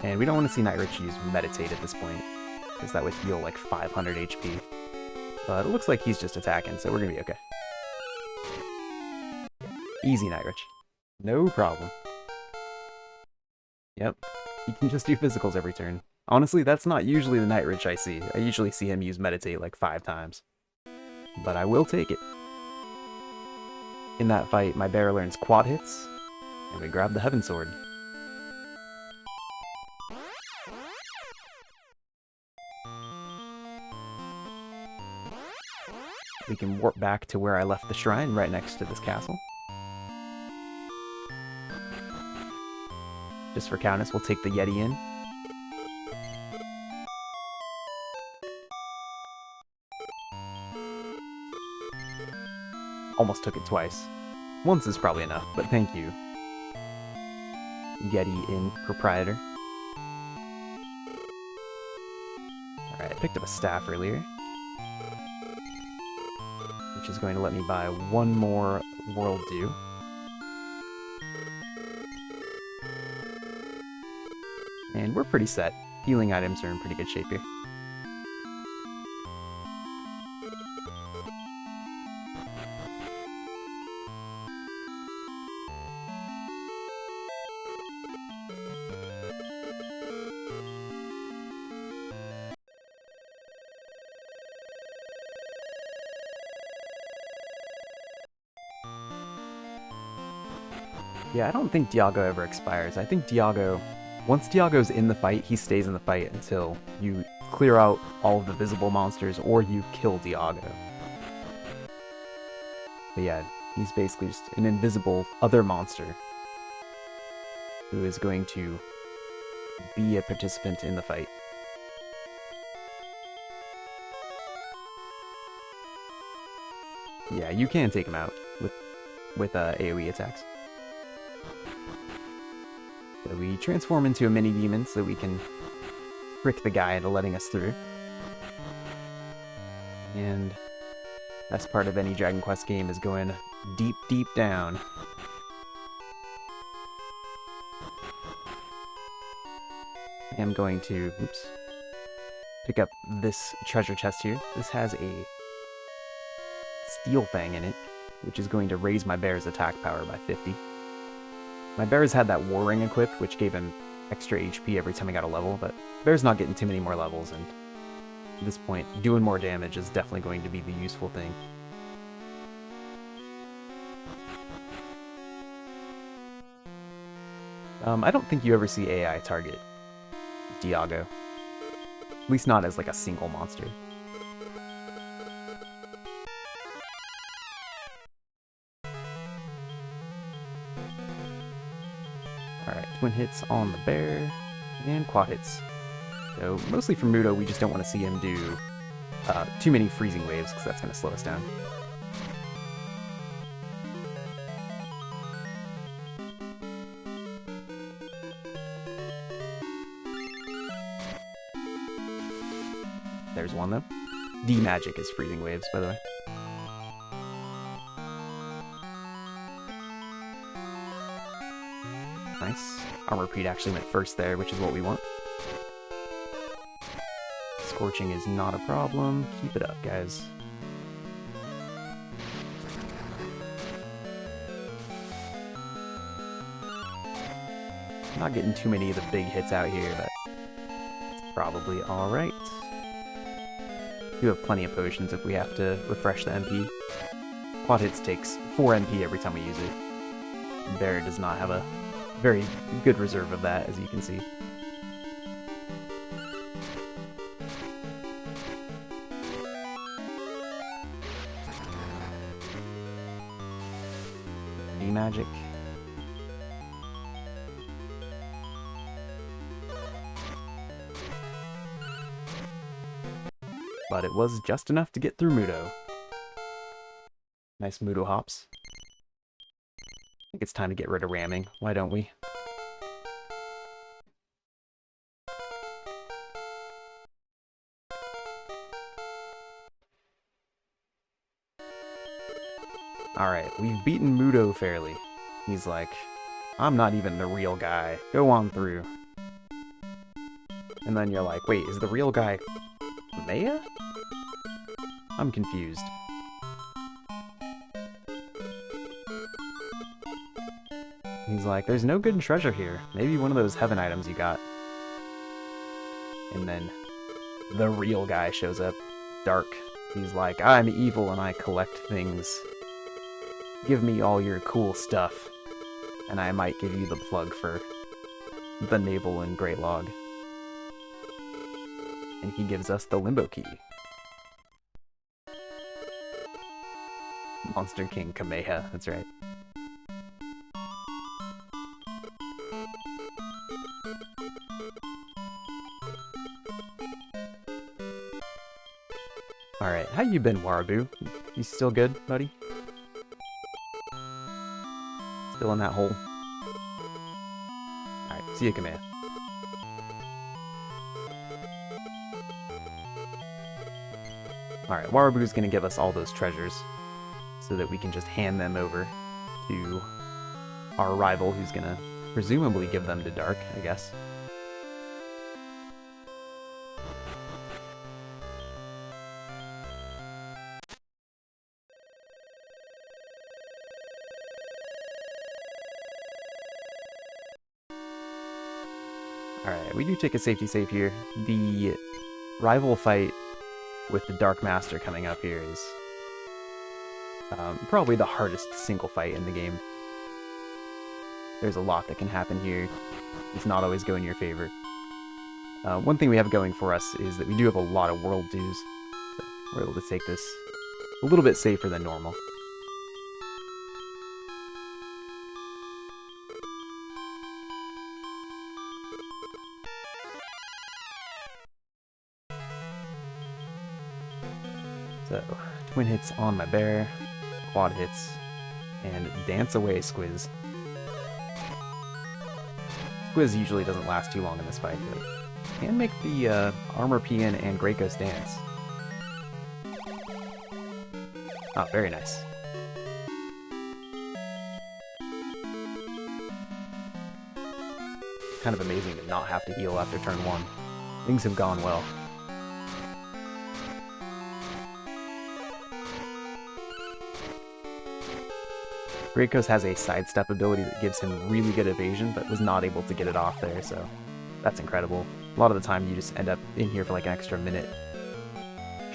And we don't want to see Nightrich use Meditate at this point, because that would heal like 500 HP. But it looks like he's just attacking, so we're gonna be okay. Easy, Nightrich. No problem. Yep, he can just do physicals every turn. Honestly, that's not usually the Nightrich I see. I usually see him use Meditate like 5 times. But I will take it. In that fight, my bear learns quad hits, and we grab the Heaven Sword. We can warp back to where I left the shrine, right next to this castle. Just for Countess, we'll take the Yeti in. Almost took it twice. Once is probably enough, but thank you. Yeti in, Proprietor. Alright, I picked up a staff earlier, which is going to let me buy one more World Dew. And we're pretty set. Healing items are in pretty good shape here. Yeah, I don't think Diago ever expires. I think Diago, once Diago's in the fight, he stays in the fight until you clear out all of the visible monsters or you kill Diago. But yeah, he's basically just an invisible other monster who is going to be a participant in the fight. Yeah, you can take him out with AoE attacks. So we transform into a mini demon so we can trick the guy into letting us through. And best part of any Dragon Quest game is going deep, deep down. I'm going to, pick up this treasure chest here. This has a steel fang in it, which is going to raise my bear's attack power by 50. My bear's had that war ring equipped, which gave him extra HP every time he got a level, but bear's not getting too many more levels, and at this point, doing more damage is definitely going to be the useful thing. I don't think you ever see AI target Diago. At least not as like a single monster. Alright, twin hits on the bear, and quad hits. So, mostly for Muto, we just don't want to see him do too many freezing waves, because that's going to slow us down. There's one, though. D magic is freezing waves, by the way. Nice. Armor Repeat actually went first there, which is what we want. Scorching is not a problem. Keep it up, guys. Not getting too many of the big hits out here, but it's probably alright. We have plenty of potions if we have to refresh the MP. Quad hits takes 4 MP every time we use it. Bear does not have a very good reserve of that, as you can see. D-magic. But it was just enough to get through Muto. Nice Muto hops. I think it's time to get rid of ramming. Why don't we? Alright, we've beaten Muto fairly. He's like, I'm not even the real guy. Go on through. And then you're like, wait, is the real guy Maya? I'm confused. He's like, there's no good treasure here. Maybe one of those heaven items you got. And then the real guy shows up. Dark. He's like, I'm evil and I collect things. Give me all your cool stuff. And I might give you the plug for the navel and Great Log. And he gives us the Limbo Key. Monster King Kameha, that's right. Alright, how you been, Warabu? You still good, buddy? Still in that hole? Alright, see you, Kameha. Alright, Warabu's gonna give us all those treasures so that we can just hand them over to our rival, who's gonna presumably give them to Dark, I guess. Alright, we do take a safety save here. The rival fight with the Dark Master coming up here is probably the hardest single fight in the game. There's a lot that can happen here. It's not always go in your favor. One thing we have going for us is that we do have a lot of world dues, so we're able to take this a little bit safer than normal. twin hits on my bear, quad hits, and dance away, Squiz. Squiz usually doesn't last too long in this fight, but can make the Armor Peon and Greykos dance. Oh, very nice. Kind of amazing to not have to heal after turn 1. Things have gone well. Greykos has a sidestep ability that gives him really good evasion, but was not able to get it off there, so that's incredible. A lot of the time you just end up in here for like an extra minute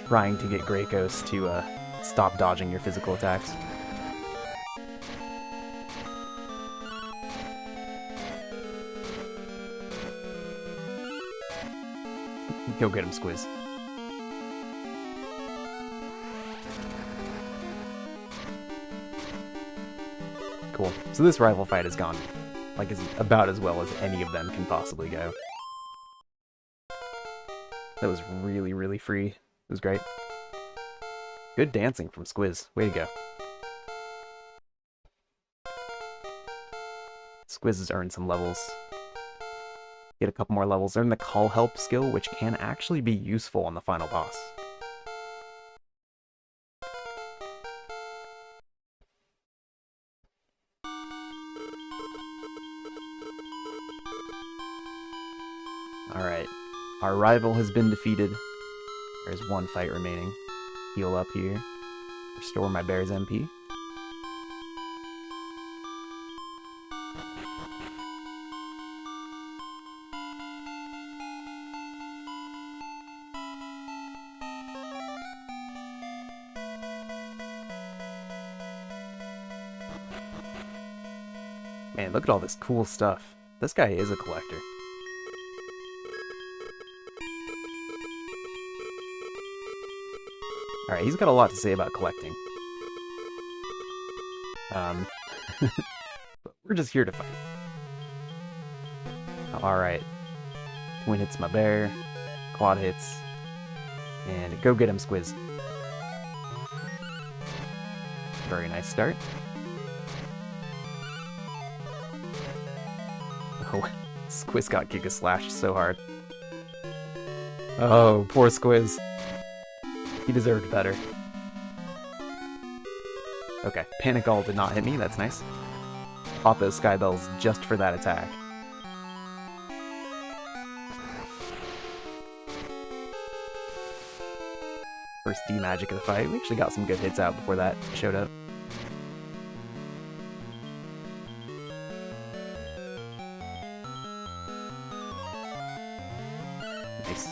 trying to get Greykos to stop dodging your physical attacks. Go get him, Squiz. Cool. So this rival fight has gone like about as well as any of them can possibly go. That was really, really free. It was great. Good dancing from Squiz. Way to go. Squiz has earned some levels. Get a couple more levels. Earn the Call Help skill, which can actually be useful on the final boss. Alright, our rival has been defeated. There's one fight remaining. Heal up here. Restore my bear's MP. Man, look at all this cool stuff. This guy is a collector. Alright, he's got a lot to say about collecting. But we're just here to fight. Alright. Twin hits my bear, quad hits, and go get him, Squiz. Very nice start. Oh, Squiz got Giga Slashed so hard. Oh, poor Squiz. He deserved better. Okay, Panic All did not hit me, that's nice. Pop those Sky Bells just for that attack. First D-Magic of the fight. We actually got some good hits out before that showed up. Nice.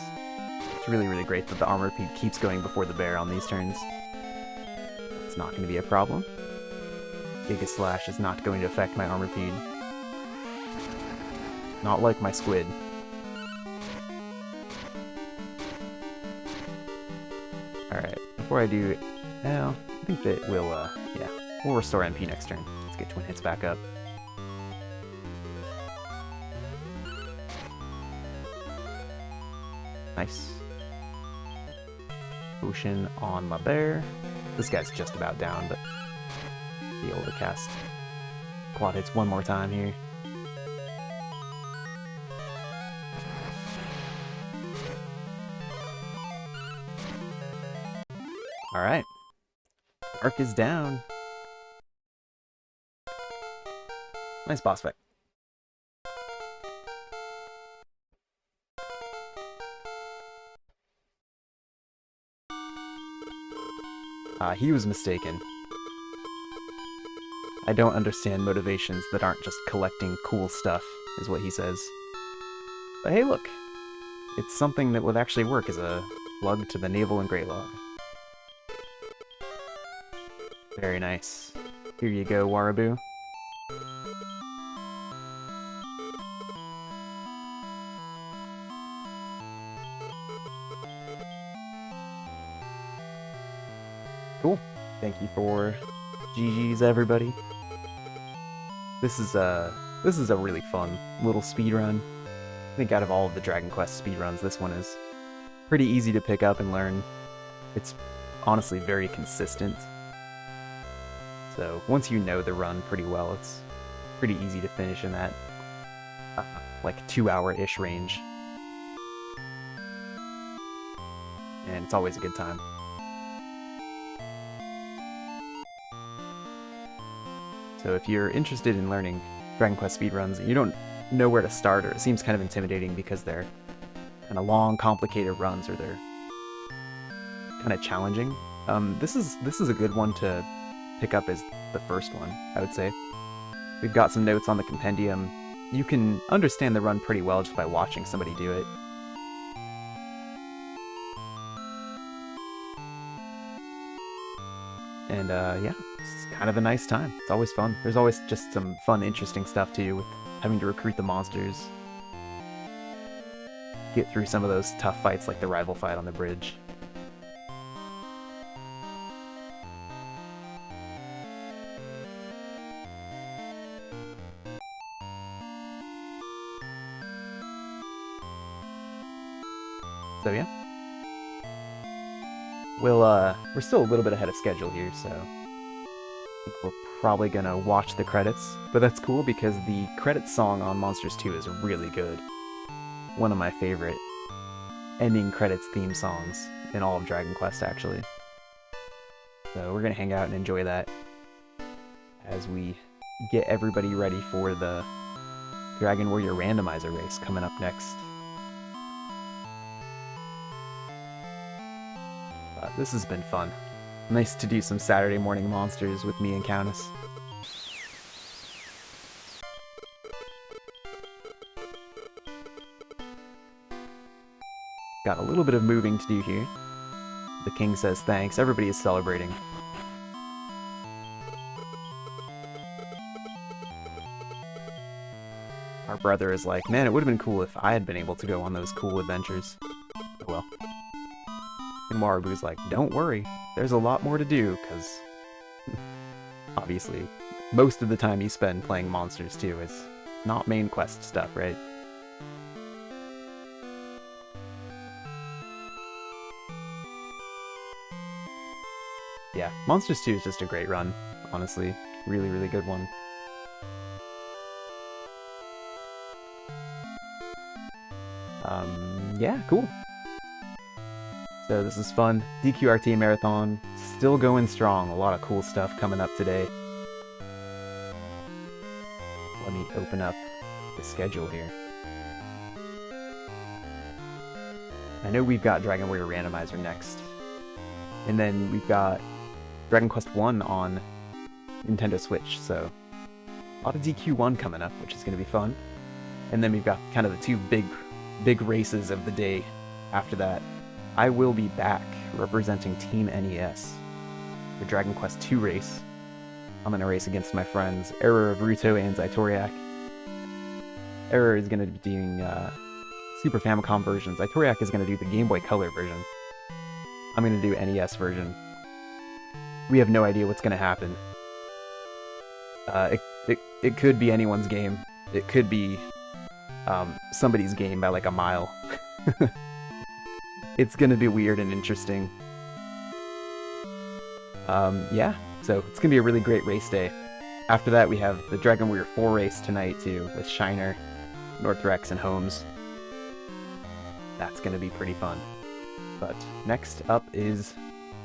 It's really, really great that the Armor Peon keeps going before the bear on these turns. It's not going to be a problem. Giga Slash is not going to affect my Armor Peon. Not like my Squid. Alright, before I do... Well, I think that we'll, yeah, we'll restore MP next turn. Let's get Twin Hits back up. Nice. Potion on my bear. This guy's just about down, but be able to cast quad hits one more time here. Alright. Arc is down. Nice boss fight. He was mistaken. I don't understand motivations that aren't just collecting cool stuff, is what he says. But hey, look. It's something that would actually work as a plug to the Naval and Grey Log. Very nice. Here you go, Warabu. Cool. Thank you for GG's, everybody. This is a really fun little speedrun. I think out of all of the Dragon Quest speedruns, this one is pretty easy to pick up and learn. It's honestly very consistent. So once you know the run pretty well, it's pretty easy to finish in that like 2-hour-ish range. And it's always a good time. So if you're interested in learning Dragon Quest speedruns and you don't know where to start, or it seems kind of intimidating because they're kind of long, complicated runs, or they're kind of challenging, this is a good one to pick up as the first one, I would say. We've got some notes on the compendium. You can understand the run pretty well just by watching somebody do it. And yeah, it's kind of a nice time. It's always fun. There's always just some fun, interesting stuff too, with having to recruit the monsters. Get through some of those tough fights like the rival fight on the bridge. So yeah. We're still a little bit ahead of schedule here, so I think we're probably gonna watch the credits, but that's cool because the credits song on Monsters 2 is really good. One of my favorite ending credits theme songs in all of Dragon Quest, actually. So we're gonna hang out and enjoy that as we get everybody ready for the Dragon Warrior Randomizer race coming up next. This has been fun. Nice to do some Saturday morning monsters with me and Countess. Got a little bit of moving to do here. The king says thanks. Everybody is celebrating. Our brother is like, man, it would have been cool if I had been able to go on those cool adventures. Oh well. And Warabu's like, don't worry, there's a lot more to do, because obviously, most of the time you spend playing Monsters 2 is not main quest stuff, right? Yeah, Monsters 2 is just a great run, honestly. Really, really good one. Yeah, cool. So this is fun. Quest RTA Marathon, still going strong. A lot of cool stuff coming up today. Let me open up the schedule here. I know we've got Dragon Warrior Randomizer next. And then we've got Dragon Quest 1 on Nintendo Switch, so a lot of DQ1 coming up, which is going to be fun. And then we've got kind of the two big races of the day after that. I will be back representing Team NES for Dragon Quest 2 race. I'm going to race against my friends Error of Ruto and Zaitoriak. Error is going to be doing Super Famicom version. Zaitoriak is going to do the Game Boy Color version. I'm going to do NES version. We have no idea what's going to happen. It could be anyone's game. It could be somebody's game by like a mile. It's gonna be weird and interesting. Yeah, so it's gonna be a really great race day. After that, we have the Dragon Warrior 4 race tonight too, with Shiner, Northrex, and Holmes. That's gonna be pretty fun. But next up is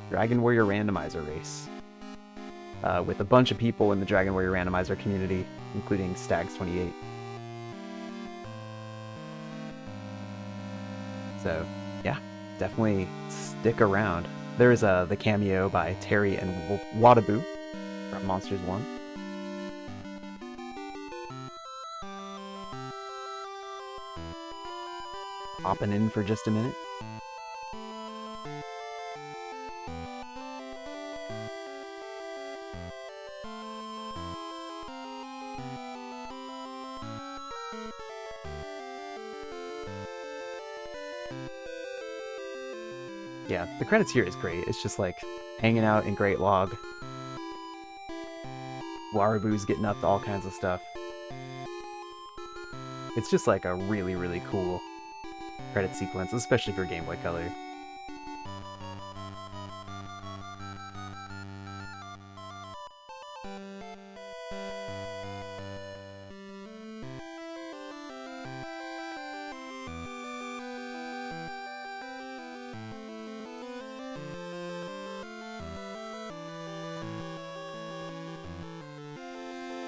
Dragon Warrior Randomizer race. With a bunch of people in the Dragon Warrior Randomizer community, including Stags28. So, yeah, definitely stick around. There's the cameo by Terry and Wadabu from Monsters 1. Popping in for just a minute. Yeah, the credits here is great. It's just like hanging out in Great Log. Warabu's getting up to all kinds of stuff. It's just like a really, really cool credit sequence, especially for Game Boy Color.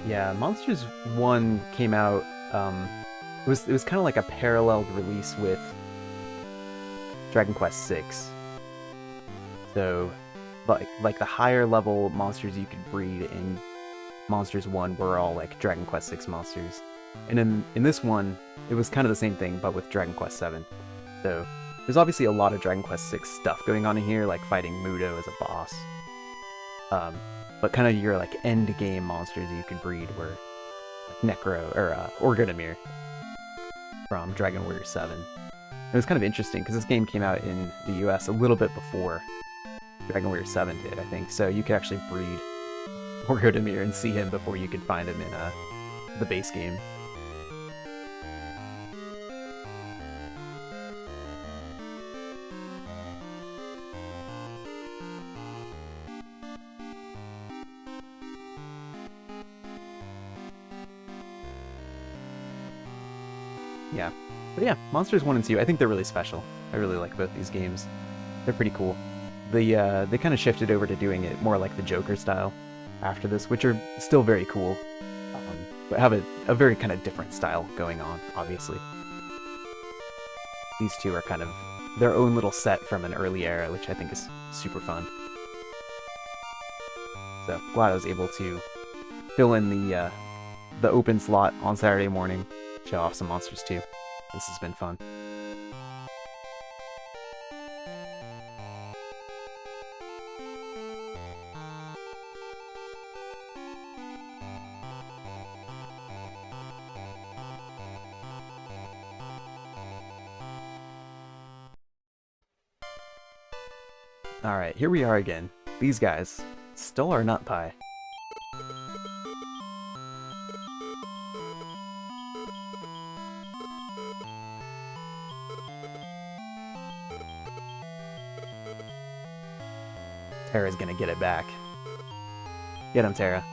Yeah, Monsters 1 came out, it was kind of like a paralleled release with Dragon Quest 6. So, like the higher level monsters you could breed in Monsters 1 were all like Dragon Quest 6 monsters. And in this one, it was kind of the same thing, but with Dragon Quest 7. So, there's obviously a lot of Dragon Quest 6 stuff going on in here, like fighting Mudo as a boss. But kind of your like end game monsters you could breed were like Necro or Orgodamir from Dragon Warrior 7. It was kind of interesting because this game came out in the US a little bit before Dragon Warrior 7 did, I think. So you could actually breed Orgodamir and see him before you could find him in the base game. Yeah. But yeah, Monsters 1 and 2, I think they're really special. I really like both these games. They're pretty cool. They kind of shifted over to doing it more like the Joker style after this, which are still very cool, but have a very kind of different style going on, obviously. These two are kind of their own little set from an early era, which I think is super fun. So glad I was able to fill in the open slot on Saturday morning, show off some Monsters 2. This has been fun. Alright, here we are again. These guys stole our nut pie. Terra's gonna get it back. Get him, Terra.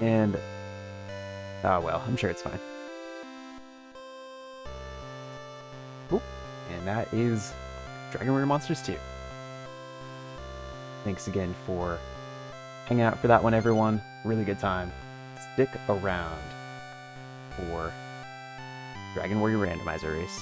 And... oh well, I'm sure it's fine. Oop. And that is Dragon Warrior Monsters 2. Thanks again for hanging out for that one, everyone. Really good time. Stick around for Dragon Warrior Randomizer Race.